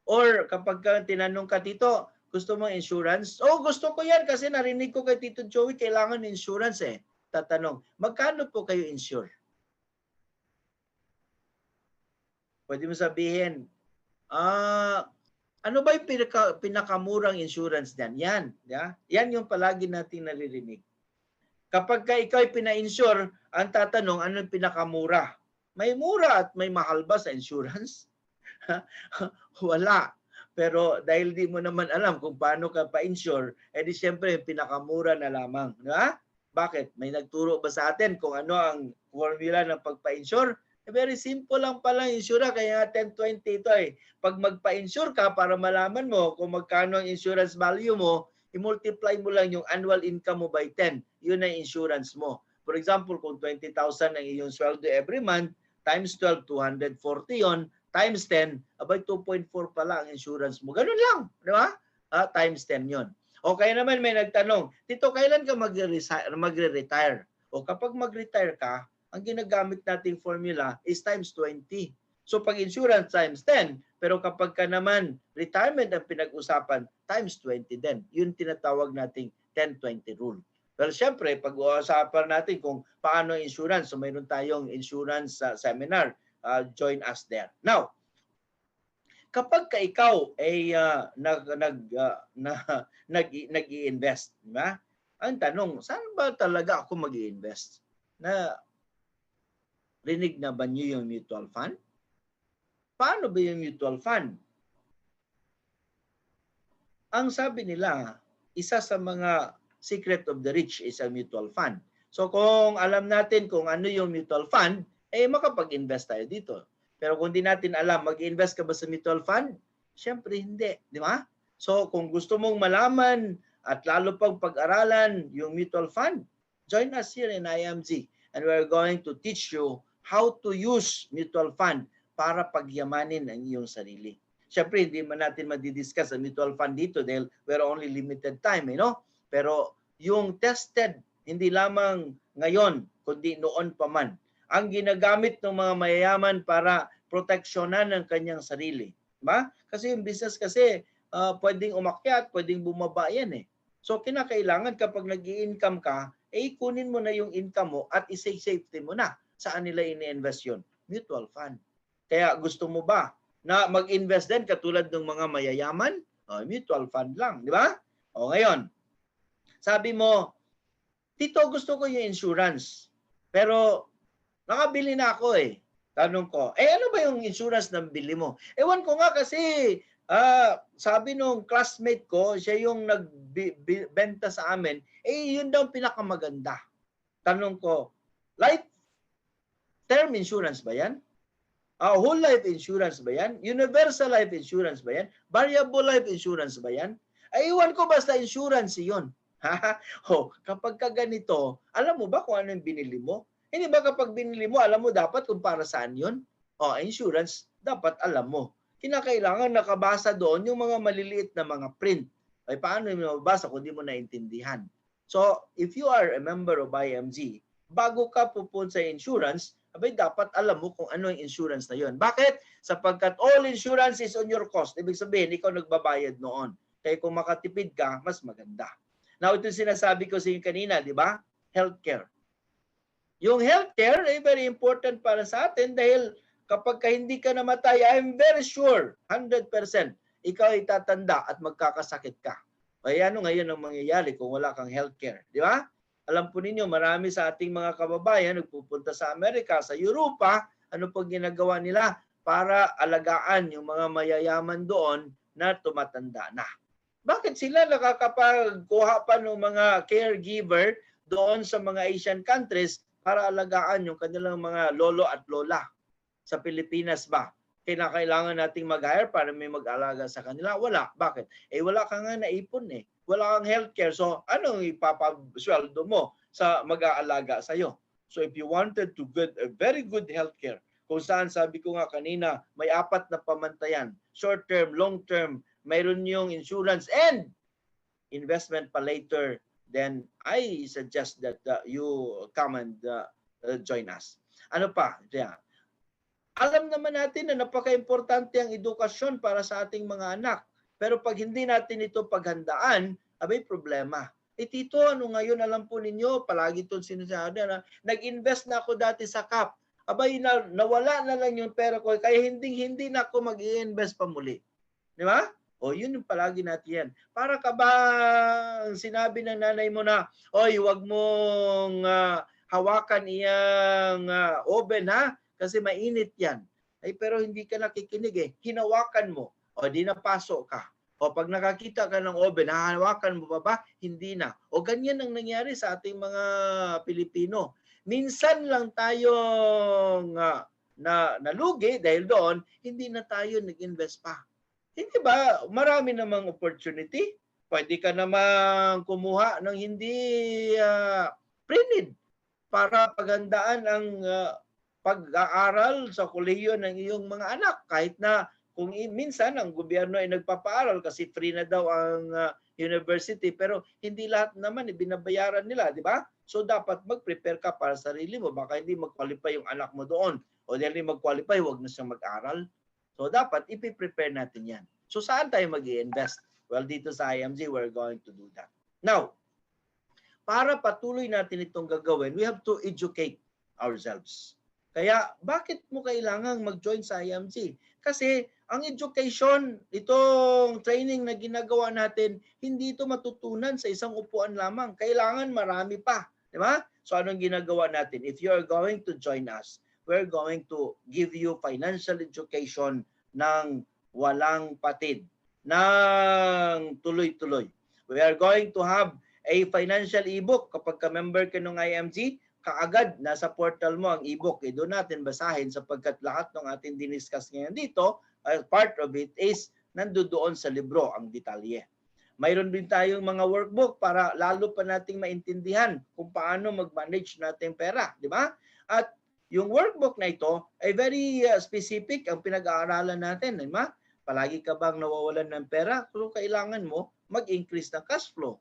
Or kapag tinanong ka, Tito, gusto mo insurance? Oh, gusto ko yan kasi narinig ko kay Tito Joey, kailangan insurance eh. Tatanong, magkano po kayo insure? Pwede mo sabihin, ano ba yung pinakamurang insurance niyan? Yan. Yan yung palagi natin naririnig. Kapag ikaw ay pina-insure, ang tatanong, ano yung pinakamura? May mura at may mahal ba sa insurance? Wala. Pero dahil di mo naman alam kung paano ka pa-insure, di siyempre pinakamura na lamang. Diba? Bakit? May nagturo ba sa atin kung ano ang formula ng pagpa-insure? Very simple lang pala ang insura, kaya 10-20 ito eh. Pag magpa-insure ka para malaman mo kung magkano ang insurance value mo, i-multiply mo lang yung annual income mo by 10. Yun ang insurance mo. For example, kung 20,000 ang iyong sweldo every month, times 12, 240 yon, times 10, abay 2.4 pala ang insurance mo. Ganun lang, di ba? Times 10 yon. O kaya naman may nagtanong, Tito, kailan ka magre-retire? O kapag mag-retire ka, ang ginagamit nating formula is times 20. So pag insurance times 10, pero kapag ka naman retirement ang pinag-usapan, times 20 din. Yun tinatawag nating 10-20 rule. Well, syempre, pag-uusapan natin kung paano insurance, so mayroon tayong insurance seminar. Join us there. Now, kapag ka ikaw ay nag-i-invest, diba? Ang tanong, saan ba talaga ako mag-i-invest? Rinig na ba niyo yung mutual fund? Paano ba yung mutual fund? Ang sabi nila, isa sa mga secret of the rich is a mutual fund. So kung alam natin kung ano yung mutual fund, makapag-invest tayo dito. Pero kung di natin alam, mag-invest ka ba sa mutual fund? Siyempre hindi, di ba? So kung gusto mong malaman at lalo pang pag-aralan yung mutual fund, join us here in IMG and we're going to teach you how to use mutual fund para pagyamanin ang iyong sarili. Siyempre, hindi man natin madidiscuss ang mutual fund dito dahil we're only limited time, Pero yung tested, hindi lamang ngayon, kundi noon pa man, ang ginagamit ng mga mayayaman para proteksyonan ang kanyang sarili. Diba? Kasi yung business kasi pwedeng umakyat, pwedeng bumaba yan eh. So kinakailangan kapag nag-i-income ka, kunin mo na yung income mo at i-safety mo na. Saan nila ini-invest yun? Mutual fund. Kaya gusto mo ba na mag-invest din katulad ng mga mayayaman? Mutual fund lang, di ba? O ngayon, sabi mo, Tito, gusto ko yung insurance. Pero nakabili na ako eh. Tanong ko, ano ba yung insurance na bili mo? Ewan ko nga kasi, sabi nung classmate ko, siya yung nagbenta sa amin, yun daw pinakamaganda. Tanong ko, life term insurance ba yan? Whole life insurance ba yan? Universal life insurance ba yan? Variable life insurance ba yan? Iwan ko basta insurance yun. Kapag ka ganito, alam mo ba kung ano yung binili mo? Hindi ba kapag binili mo, alam mo dapat kung para saan yun? Insurance, dapat alam mo. Kinakailangan nakabasa doon yung mga maliliit na mga print. Paano yung mababasa kung di mo naintindihan? So, if you are a member of IMG, bago ka pupunta sa insurance, dapat alam mo kung ano yung insurance na yun. Bakit? Sapagkat all insurance is on your cost. Ibig sabihin, ikaw nagbabayad noon. Kaya kung makatipid ka, mas maganda. Now, ito sinasabi ko sa inyo kanina, di ba? Healthcare. Yung healthcare ay very important para sa atin dahil kapag hindi ka namatay, I'm very sure, 100%, ikaw ay tatanda at magkakasakit ka. Kaya ano ngayon ang mangyayari kung wala kang healthcare? Di ba? Alam po ninyo, marami sa ating mga kababayan nagpupunta sa Amerika, sa Europa, ano pong ginagawa nila para alagaan yung mga mayayaman doon na tumatanda na. Bakit sila nakakapagkuha pa ng mga caregiver doon sa mga Asian countries para alagaan yung kanilang mga lolo at lola? Sa Pilipinas ba? Kailangan nating mag-hire para may mag-alaga sa kanila? Wala. Bakit? Wala ka nga naipon eh. Wala kang healthcare. So, anong ipapasweldo mo sa mag-aalaga sa'yo? So, if you wanted to get a very good healthcare, kung saan sabi ko nga kanina, may 4 na pamantayan, short term, long term, mayroon yung insurance and investment pa later, then I suggest that you come and join us. Ano pa? Yeah. Alam naman natin na napaka-importante ang edukasyon para sa ating mga anak. Pero pag hindi natin ito paghandaan, problema. Tito, ano ngayon, alam po ninyo, palagi itong sinasabi na nag-invest na ako dati sa CAP. Nawala na lang yung pera ko, kaya hindi na ako mag-i-invest pa muli. Di ba? Yun yung palagi natin yan. Para ka ba sinabi ng nanay mo na, huwag mong hawakan iyang oven ha, kasi mainit yan. Pero hindi ka nakikinig eh. Hinawakan mo. Di napasok ka. Pag nakakita ka ng oven, hahawakan mo ba? Hindi na. Ganyan ang nangyari sa ating mga Pilipino. Minsan lang tayong nalugi dahil doon, hindi na tayo nag-invest pa. Hindi ba? Marami namang opportunity. Pwede ka namang kumuha ng hindi pre-need para paghandaan ang pag-aaral sa kolehiyo ng iyong mga anak. Kahit na kung minsan ang gobyerno ay nagpapaaral kasi free na daw ang university, pero hindi lahat naman binabayaran nila, di ba? So dapat mag-prepare ka para sa sarili mo. Baka hindi mag-qualify yung anak mo doon. O dahil hindi mag-qualify, huwag na siyang mag-aral. So dapat ipi-prepare natin yan. So saan tayo mag-i-invest? Well, dito sa IMG, we're going to do that. Now, para patuloy natin itong gagawin, we have to educate ourselves. Kaya bakit mo kailangang mag-join sa IMG? Kasi ang education, itong training na ginagawa natin, hindi ito matutunan sa isang upuan lamang. Kailangan marami pa. Di ba? So anong ginagawa natin? If you are going to join us, we're going to give you financial education ng walang patid, ng tuloy-tuloy. We are going to have a financial ebook. Kapag ka-member ka ng IMG, kaagad nasa portal mo ang ebook. Doon natin basahin sapagkat lahat ng ating diniscuss ngayon dito, part of it is nandoon sa libro ang detalye. Mayroon din tayong mga workbook para lalo pa nating maintindihan kung paano mag-manage natin pera, di ba? At yung workbook na ito ay very specific ang pinag-aaralan natin, di ba? Palagi ka bang nawawalan ng pera? Kung kailangan mo mag-increase ng cash flow.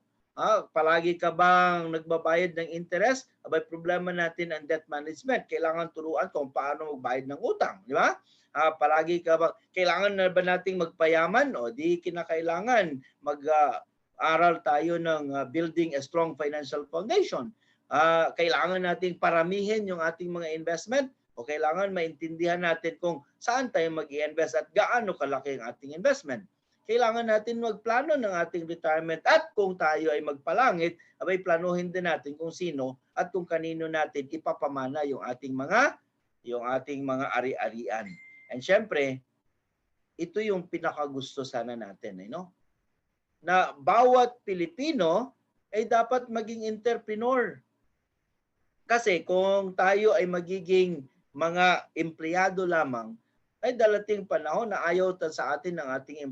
Palagi ka bang nagbabayad ng interest? Problema natin ang debt management. Kailangan turuan kung paano magbayad ng utang, di ba? Palagi ka ba kailangan na ba nating magpayaman? Di kinakailangan mag-aral tayo ng building a strong financial foundation. Kailangan nating paramihin yung ating mga investment. O kailangan maintindihan natin kung saan tayo mag-i-invest at gaano kalaki ang ating investment. Kailangan natin magplano ng ating retirement at kung tayo ay magpalangit, abay planuhin din natin kung sino at kung kanino natin ipapamana yung ating mga ari-arian. And syempre, ito yung pinakagusto sana natin, no? Na bawat Pilipino ay dapat maging entrepreneur. Kasi kung tayo ay magiging mga empleyado lamang, ay dalating panahon na ayaw sa atin ng ating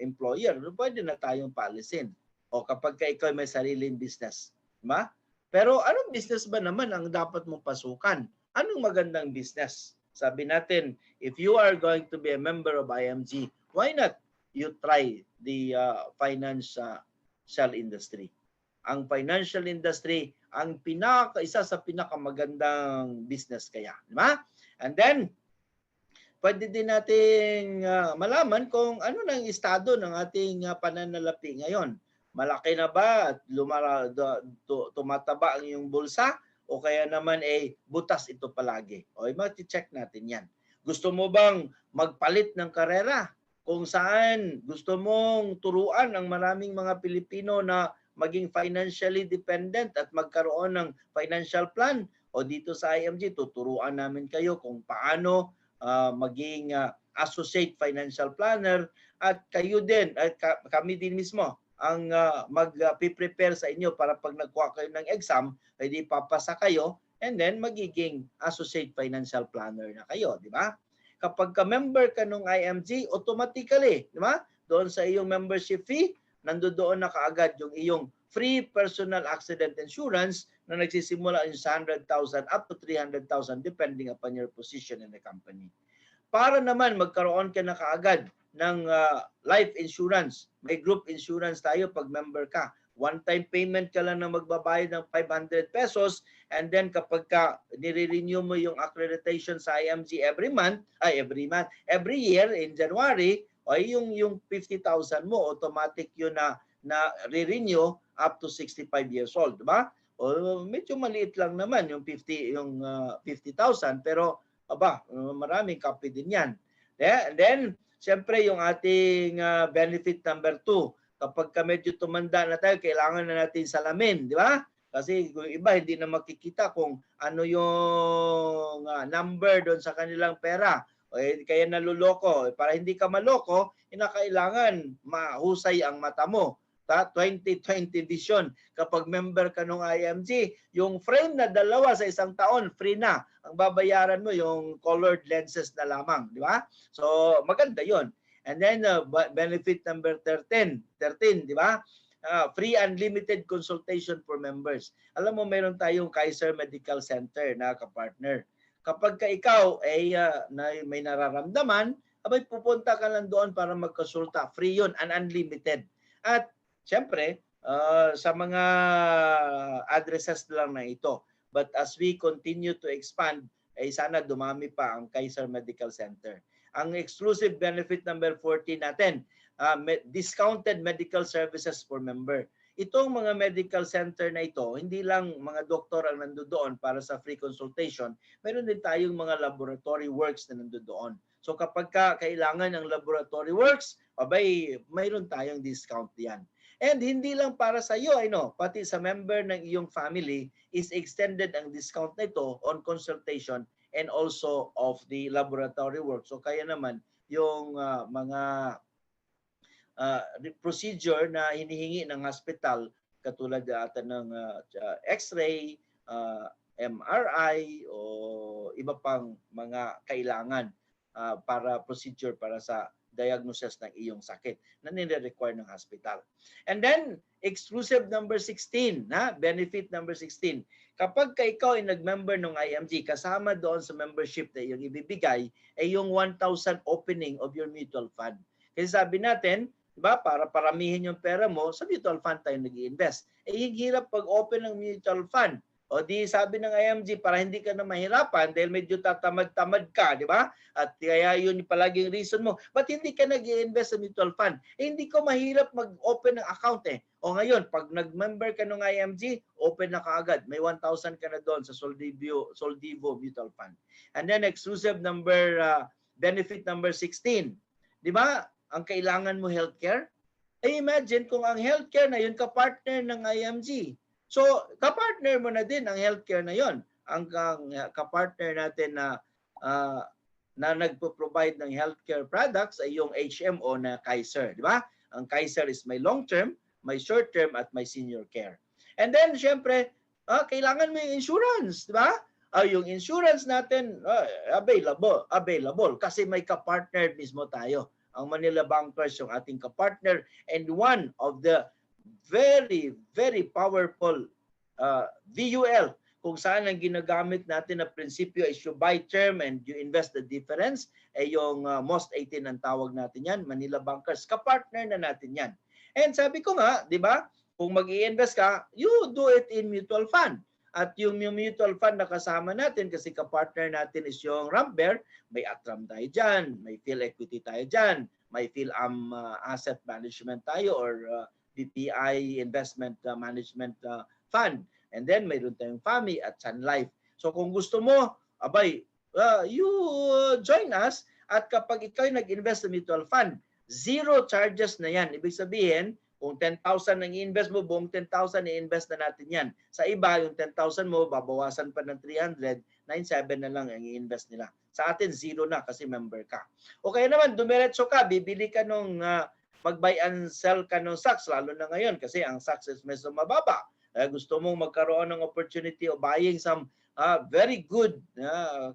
employer. Pwede na tayong paalisin. O kapag ikaw may sariling business. Diba? Pero anong business ba naman ang dapat mong pasukan? Anong magandang business? Sabi natin, if you are going to be a member of IMG, why not you try the financial industry? Ang financial industry, isa sa pinakamagandang business kaya. Di ba? And then, pwede din nating malaman kung ano na ang estado ng ating pananalapi ngayon. Malaki na ba at tumataba ang iyong bulsa? O kaya naman butas ito palagi. O mati-check natin yan. Gusto mo bang magpalit ng karera? Kung saan gusto mong turuan ang maraming mga Pilipino na maging financially dependent at magkaroon ng financial plan? O dito sa IMG, tuturuan namin kayo kung paano maging associate financial planner at kayo din, at kami din mismo ang mag-prepare sa inyo para pag nagkuha kayo ng exam, ay di papasa kayo and then magiging associate financial planner na kayo, di ba? Kapag ka-member ka ng IMG, automatically, di ba? Doon sa iyong membership fee, nandoon na kaagad yung iyong free personal accident insurance na nagsisimula sa 100,000 up to 300,000 depending upon your position in the company. Para naman magkaroon ka na kaagad ng life insurance. May group insurance tayo pag member ka. One-time payment ka lang na magbabayad ng 500 pesos and then kapag nire-renew mo yung accreditation sa IMG every year in January, ay yung 50,000 mo automatic yun na re-renew up to 65 years old, di ba? O medyo maliit lang naman yung 50,000 pero maraming copy din yan. And then siyempre, yung ating benefit number 2, kapag medyo tumanda na tayo, kailangan na natin salamin, di ba? Kasi kung iba, hindi na makikita kung ano yung number doon sa kanilang pera. Kaya naluloko. Para hindi ka maloko, kailangan mahusay ang mata mo. 20/20 vision. Kapag member ka ng IMG, yung frame na 2 sa isang taon, free na. Ang babayaran mo yung colored lenses na lamang, di ba? So, maganda yon. And then, benefit number 13, di ba? Free unlimited consultation for members. Alam mo, mayroon tayong Kaiser Medical Center na kapartner. Kapag ikaw ay may nararamdaman, pupunta ka lang doon para magkonsulta. Free yun and unlimited. At siyempre, sa mga addresses lang na ito. But as we continue to expand, sana dumami pa ang Kaiser Medical Center. Ang exclusive benefit number 14 natin, discounted medical services for member. Itong mga medical center na ito, hindi lang mga doktor ang nandoon para sa free consultation, meron din tayong mga laboratory works na nandoon. So kapag kailangan ng laboratory works, mayroon tayong discount yan. And hindi lang para sa iyo, pati sa member ng iyong family is extended ang discount nito on consultation and also of the laboratory work. So kaya naman yung mga procedure na hinihingi ng hospital katulad ng X-ray, MRI o iba pang mga kailangan para procedure para sa diagnosis ng iyong sakit na nire-require ng hospital. And then, exclusive number 16, benefit number 16. Kapag ikaw ay nag-member ng IMG, kasama doon sa membership na iyong ibibigay, ay yung 1,000 opening of your mutual fund. Kasi sabi natin, diba, para paramihin yung pera mo, sa mutual fund tayo nag-i-invest. Yung hirap pag-open ng mutual fund. O di sabi ng IMG, para hindi ka na mahirapan dahil medyo tatamad-tamad ka, di ba? At kaya yun yung palaging reason mo. Ba't hindi ka nag-i-invest sa mutual fund? hindi ko mahirap mag-open ng account eh. O ngayon, pag nag-member ka ng IMG, open na kaagad. May 1,000 ka na doon sa Soldivo Mutual Fund. And then exclusive benefit number 16. Di ba? Ang kailangan mo healthcare? Imagine kung ang healthcare na yun kapartner ng IMG. So, kapartner mo na din ang healthcare na yon. Ang kapartner natin na nagpo-provide ng healthcare products ay yung HMO na Kaiser, di ba? Ang Kaiser is may long-term, may short-term, at may senior care. And then, syempre, kailangan mo yung insurance, di ba? Yung insurance natin, available kasi may kapartner mismo tayo. Ang Manila Bankers yung ating kapartner and one of the very, very powerful VUL kung saan ang ginagamit natin na prinsipyo is you buy term and you invest the difference, yung most 18 ang tawag natin yan, Manila Bankers, kapartner na natin yan. And sabi ko nga, di ba, kung mag-i-invest ka, you do it in mutual fund. At yung mutual fund na kasama natin kasi kapartner natin is yung Ramper, may Atram tayo dyan, may PhilEquity tayo dyan, may PhilAm Asset Management tayo or BPI Investment Management Fund. And then mayroon tayong FAMI at Sun Life. So kung gusto mo, you join us at kapag ikaw nag-invest sa mutual fund, zero charges na yan. Ibig sabihin, kung 10,000 ang i-invest mo, buong 10,000 i-invest na natin yan. Sa iba, yung 10,000 mo, babawasan pa ng 300, 9,700 na lang ang i-invest nila. Sa atin, zero na kasi member ka. O kaya naman, dumiretso ka, bibili ka nung mag-buy and sell ka ng stocks, lalo na ngayon kasi ang stocks is medyo mababa. Gusto mong magkaroon ng opportunity of buying some very good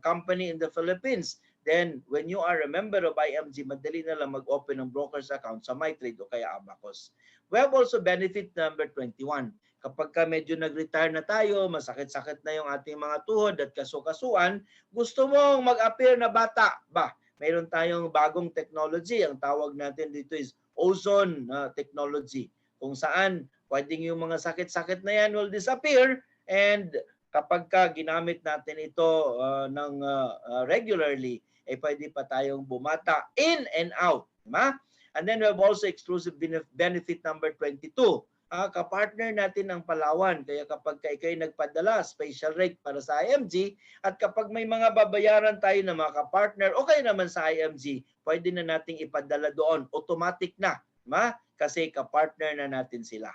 company in the Philippines. Then, when you are a member of IMG, madali na lang mag-open ng broker's account sa MyTrade o kaya Abacus. We have also benefit number 21. Kapag ka medyo nag-retire na tayo, masakit-sakit na yung ating mga tuhod at kasukasuan, gusto mong mag-appear na bata ba? Mayroon tayong bagong technology. Ang tawag natin dito is ozone technology. Kung saan pwedeng yung mga sakit-sakit na yan will disappear and kapag ka ginamit natin ito ng regularly, pwede pa tayong bumata in and out. Diba? And then we have also exclusive benefit number 22. Kapartner natin ang Palawan. Kaya kapag kayo nagpadala, special rate para sa IMG. At kapag may mga babayaran tayo na mga kapartner, okay naman sa IMG, pwede na nating ipadala doon. Automatic na. Diba? Kasi kapartner na natin sila.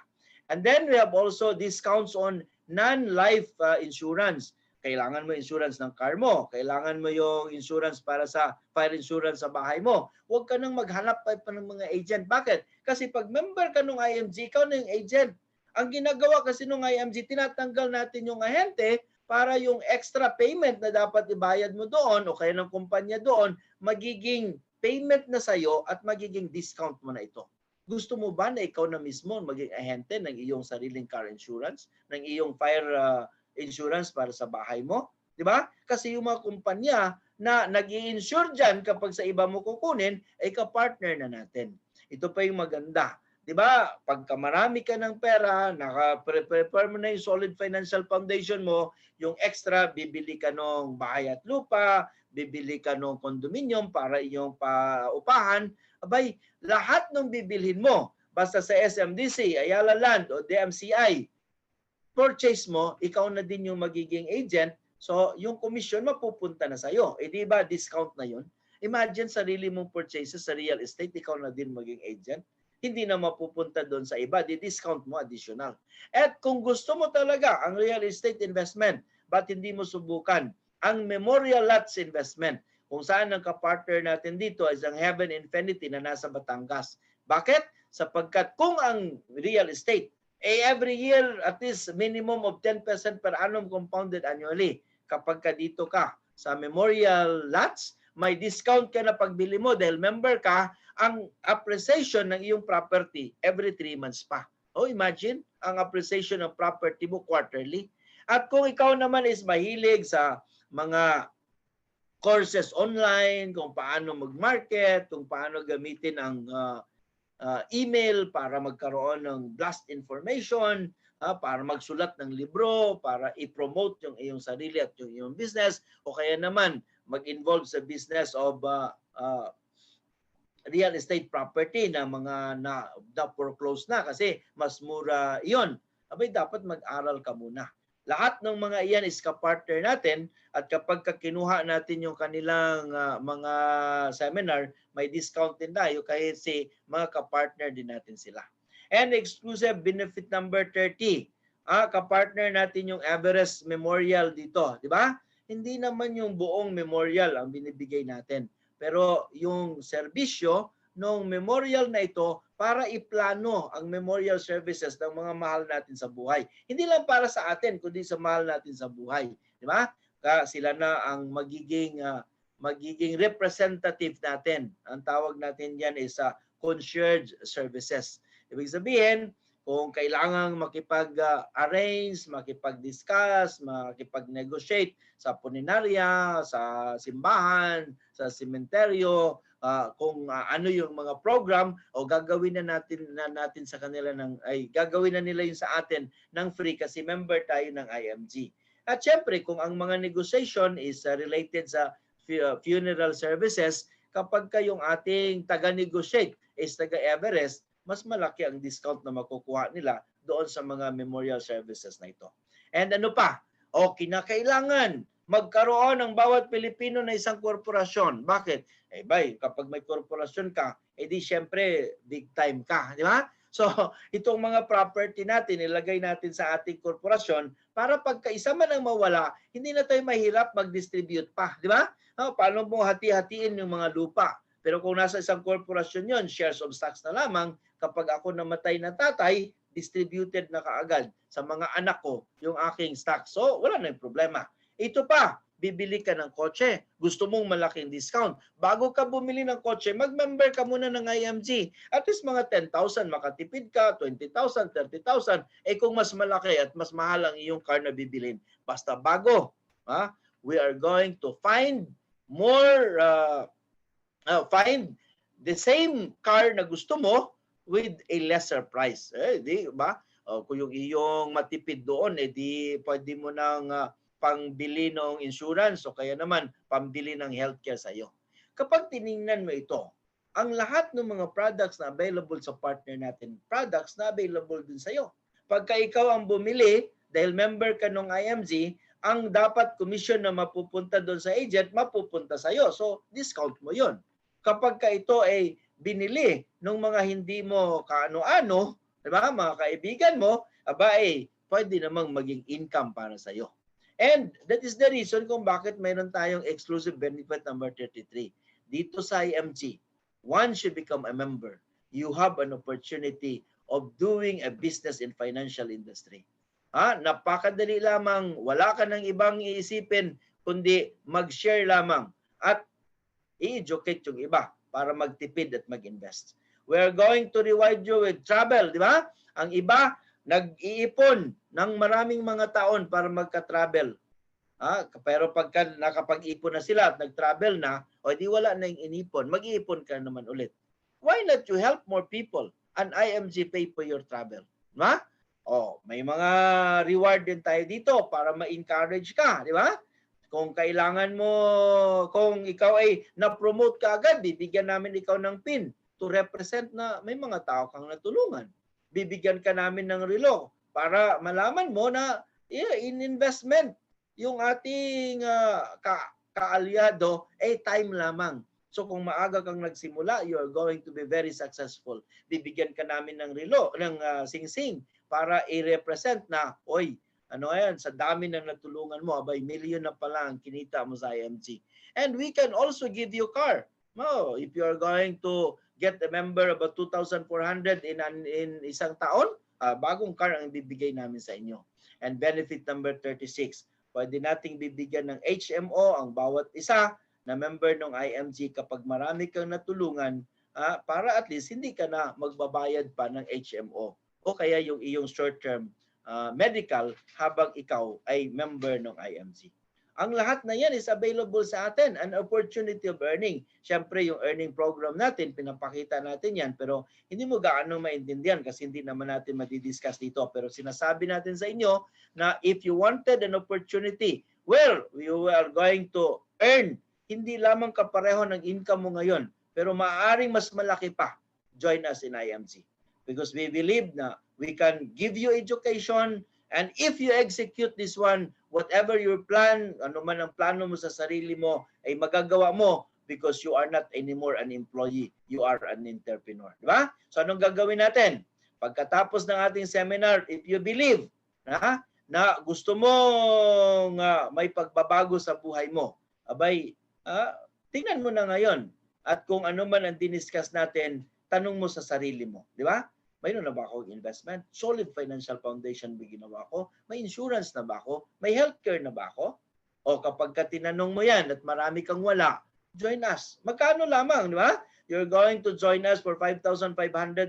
And then we have also discounts on non-life insurance. Kailangan mo insurance ng car mo. Kailangan mo yung insurance para sa fire insurance sa bahay mo. Huwag ka nang maghanap pa ng mga agent. Bakit? Kasi pag member ka ng IMG, ikaw na yung agent. Ang ginagawa kasi ng IMG, tinatanggal natin yung ahente para yung extra payment na dapat ibayad mo doon o kaya ng kumpanya doon, magiging payment na sa'yo at magiging discount mo na ito. Gusto mo ba na ikaw na mismo maging ahente ng iyong sariling car insurance, ng iyong fire insurance para sa bahay mo? Di ba? Kasi yung mga kumpanya na nag-i-insure dyan kapag sa iba mo kukunin, ay kapartner na natin. Ito pa yung maganda. Di ba? Pagka marami ka ng pera, naka-prepare mo na yung solid financial foundation mo, yung extra, bibili ka ng bahay at lupa, bibili ka ng condominium para iyong paupahan, abay, lahat ng bibilhin mo, basta sa SMDC, Ayala Land o DMCI, purchase mo, ikaw na din yung magiging agent, so yung commission mapupunta na sa'yo. Di ba discount na yun? Imagine sarili mong purchases sa real estate, ikaw na din maging agent. Hindi na mapupunta doon sa iba, di-discount mo additional. At kung gusto mo talaga ang real estate investment, ba't hindi mo subukan ang Memorial Lots Investment, kung saan ang kapartner natin dito is ang Heaven Infinity na nasa Batangas. Bakit? Sapagkat kung ang real estate every year at least minimum of 10% per annum compounded annually. Kapag ka dito ka sa Memorial Lots, may discount ka na pagbili mo dahil member ka, ang appreciation ng iyong property every 3 months pa. Oh, imagine, ang appreciation ng property mo quarterly. At kung ikaw naman is mahilig sa mga courses online, kung paano mag-market, kung paano gamitin ang email para magkaroon ng blast information, para magsulat ng libro, para i-promote yung iyong sarili at yung iyong business, o kaya naman mag-involve sa business of real estate property na mga na foreclose na kasi mas mura iyon. Abay, dapat mag-aral ka muna. Lahat ng mga iyan is ka-partner natin, at kapag kinuha natin yung kanilang mga seminar, may discount din tayo kasi mga ka-partner din natin sila. And exclusive benefit number 30, ka-partner natin yung Everest Memorial dito, di ba? Hindi naman yung buong memorial ang binibigay natin, pero yung serbisyo ng memorial na ito para iplano ang memorial services ng mga mahal natin sa buhay. Hindi lang para sa atin, kundi sa mahal natin sa buhay. Di ba? Sila na ang magiging representative natin. Ang tawag natin yan is concierge services. Ibig sabihin, kung kailangang makipag-arrange, makipag-discuss, makipag-negotiate sa puninaria, sa simbahan, sa sementeryo, kung ano yung mga program, o gagawin na natin sa kanila gagawin na nila yun sa atin ng free kasi member tayo ng IMG. At syempre, kung ang mga negotiation is related sa funeral services, kapag kayong ating taga-negotiate is taga-Everest, mas malaki ang discount na makukuha nila doon sa mga memorial services na ito. And ano pa? Kinakailangan magkaroon ng bawat Pilipino na isang korporasyon. Bakit? Kapag may korporasyon ka, di syempre big time ka, di ba? So, itong mga property natin, ilagay natin sa ating korporasyon para pagka isa man ang mawala, hindi na tayo mahirap mag-distribute pa, di ba? Paano mo hati-hatiin yung mga lupa? Pero kung nasa isang korporasyon yon, shares of stocks na lamang, kapag ako namatay na tatay, distributed na kaagad sa mga anak ko yung aking stock. So, wala na yung problema. Ito pa, bibili ka ng kotse. Gusto mong malaking discount. Bago ka bumili ng kotse, mag-member ka muna ng IMG. At least mga 10,000 makatipid ka, 20,000, 30,000. Kung mas malaki at mas mahal ang iyong car na bibilin. Basta bago, we are going to find more find the same car na gusto mo with a lesser price. Di ba? Kung yung iyong matipid doon, di pwede mo nang pangbili ng insurance o kaya naman pambili ng healthcare sa iyo. Kapag tiningnan mo ito, ang lahat ng mga products na available sa partner natin, products na available din sa iyo. Pagka ikaw ang bumili, dahil member ka ng IMG, ang dapat commission na mapupunta doon sa agent, mapupunta sa iyo. So, discount mo yon. Kapag ka ito ay binili ng mga hindi mo kaano-ano, diba, mga kaibigan mo, pwede namang maging income para sa iyo. And that is the reason kung bakit mayroon tayong exclusive benefit number 33. Dito sa IMG, once you become a member, you have an opportunity of doing a business in financial industry. Napakadali lamang, wala ka ng ibang iisipin, kundi mag-share lamang at i-educate yung iba para magtipid at mag-invest. We're going to reward you with travel, di ba? Ang iba, nag-iipon ng maraming mga taon para magka-travel. Pero pagka nakapag-ipon na sila at nag-travel na, di wala na yung inipon, mag-iipon ka naman ulit. Why not you help more people and IMG pay for your travel? May mga reward din tayo dito para ma-encourage ka, di ba? Kung kailangan mo, kung ikaw ay na-promote ka agad, bibigyan namin ikaw ng PIN to represent na may mga tao kang natulungan. Bibigyan ka namin ng relo para malaman mo na in investment yung ating kaalyado time lamang. So kung maaga kang nagsimula, you are going to be very successful. Bibigyan ka namin ng relo, ng sing-sing para i-represent na, sa dami ng natulungan mo, million na pala ang kinita mo sa IMG. And we can also give you car. If you are going to get a member about 2,400 in isang taon, bagong car ang bibigay namin sa inyo. And benefit number 36, pwede nating bibigyan ng HMO ang bawat isa na member ng IMG kapag marami kang natulungan, para at least hindi ka na magbabayad pa ng HMO o kaya yung iyong short-term medical habang ikaw ay member ng IMG. Ang lahat na yan is available sa atin, an opportunity of earning. Siyempre, yung earning program natin, pinapakita natin yan, pero hindi mo gaano maintindihan kasi hindi naman natin madidiscuss dito. Pero sinasabi natin sa inyo na if you wanted an opportunity, well, you are going to earn hindi lamang kapareho ng income mo ngayon, pero maaaring mas malaki pa. Join us in IMG. Because we believe na we can give you education, and if you execute this one, whatever your plan, ano man ang plano mo sa sarili mo, ay magagawa mo because you are not anymore an employee. You are an entrepreneur. Di ba? So anong gagawin natin? Pagkatapos ng ating seminar, if you believe na gusto mo may pagbabago sa buhay mo, abay, tingnan mo na ngayon. At kung ano man ang diniscuss natin, tanong mo sa sarili mo. Di ba? Mayroon na ba akong investment? Solid financial foundation ba ginawa ko? May insurance na ba ako? May healthcare na ba ako? O kapag ka tinanong mo yan at marami kang wala, join us. Magkano lamang, di ba? You're going to join us for 5,500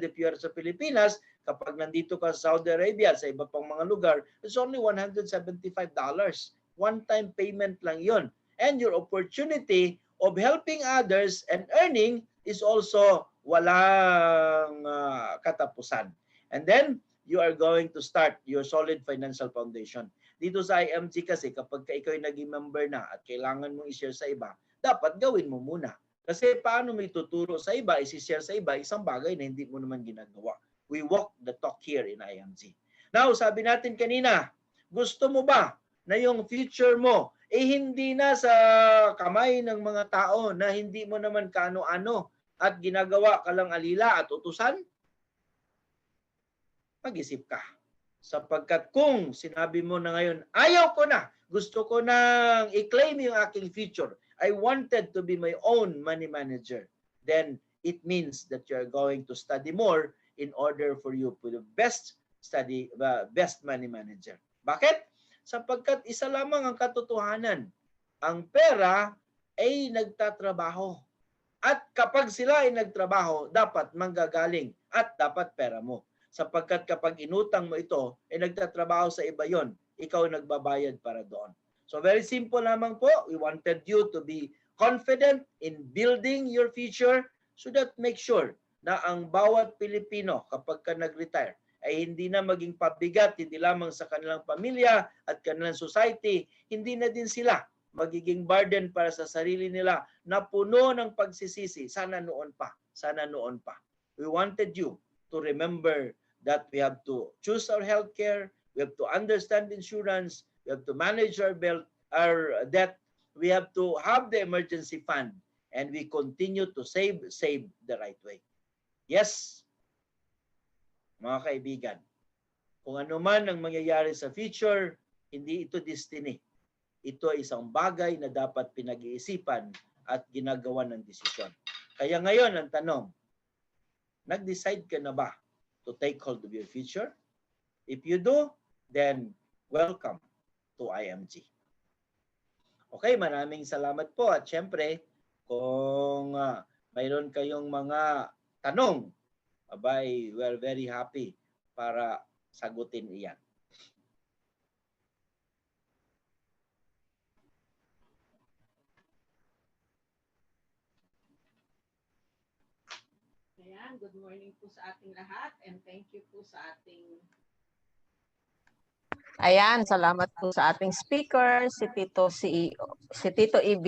if you are sa Pilipinas. Kapag nandito ka sa Saudi Arabia, sa iba pang mga lugar, it's only $175. One-time payment lang yon. And your opportunity of helping others and earning is also walang katapusan. And then, you are going to start your solid financial foundation. Dito sa IMG kasi, kapag ikaw ay naging member na at kailangan mong i-share sa iba, dapat gawin mo muna. Kasi paano may tuturo sa iba, isi-share sa iba, isang bagay na hindi mo naman ginagawa. We walk the talk here in IMG. Now, sabi natin kanina, gusto mo ba na yung future mo hindi na sa kamay ng mga tao na hindi mo naman kaano-ano at ginagawa ka lang alila at utusan? Mag-isip ka. Sapagkat kung sinabi mo na ngayon, ayaw ko na, gusto ko nang i-claim yung aking future, I wanted to be my own money manager, then it means that you are going to study more in order for you to be the best money manager. Bakit? Sapagkat isa lamang ang katotohanan. Ang pera ay nagtatrabaho. At kapag sila ay nagtrabaho, dapat manggagaling at dapat pera mo. Sapagkat kapag inutang mo ito, ay nagtatrabaho sa iba yon, ikaw nagbabayad para doon. So very simple lamang po. We wanted you to be confident in building your future so that make sure na ang bawat Pilipino kapag ka nag-retire ay hindi na maging pabigat, hindi lamang sa kanilang pamilya at kanilang society, hindi na din sila magiging burden para sa sarili nila na puno ng pagsisisi. Sana noon pa. Sana noon pa. We wanted you to remember that we have to choose our healthcare, we have to understand insurance, we have to manage our debt, we have to have the emergency fund, and we continue to save the right way. Yes, mga kaibigan, kung ano man ang mangyayari sa future, hindi ito destiny. Ito ay isang bagay na dapat pinag-iisipan at ginagawa ng desisyon. Kaya ngayon ang tanong, nag-decide ka na ba to take hold of your future? If you do, then welcome to IMG. Okay, maraming salamat po. At syempre, kung mayroon kayong mga tanong, abay, we're very happy para sagutin iyan. Ayan, good morning po sa ating lahat and thank you po sa ating Ayan, salamat po sa ating speaker, si Tito EB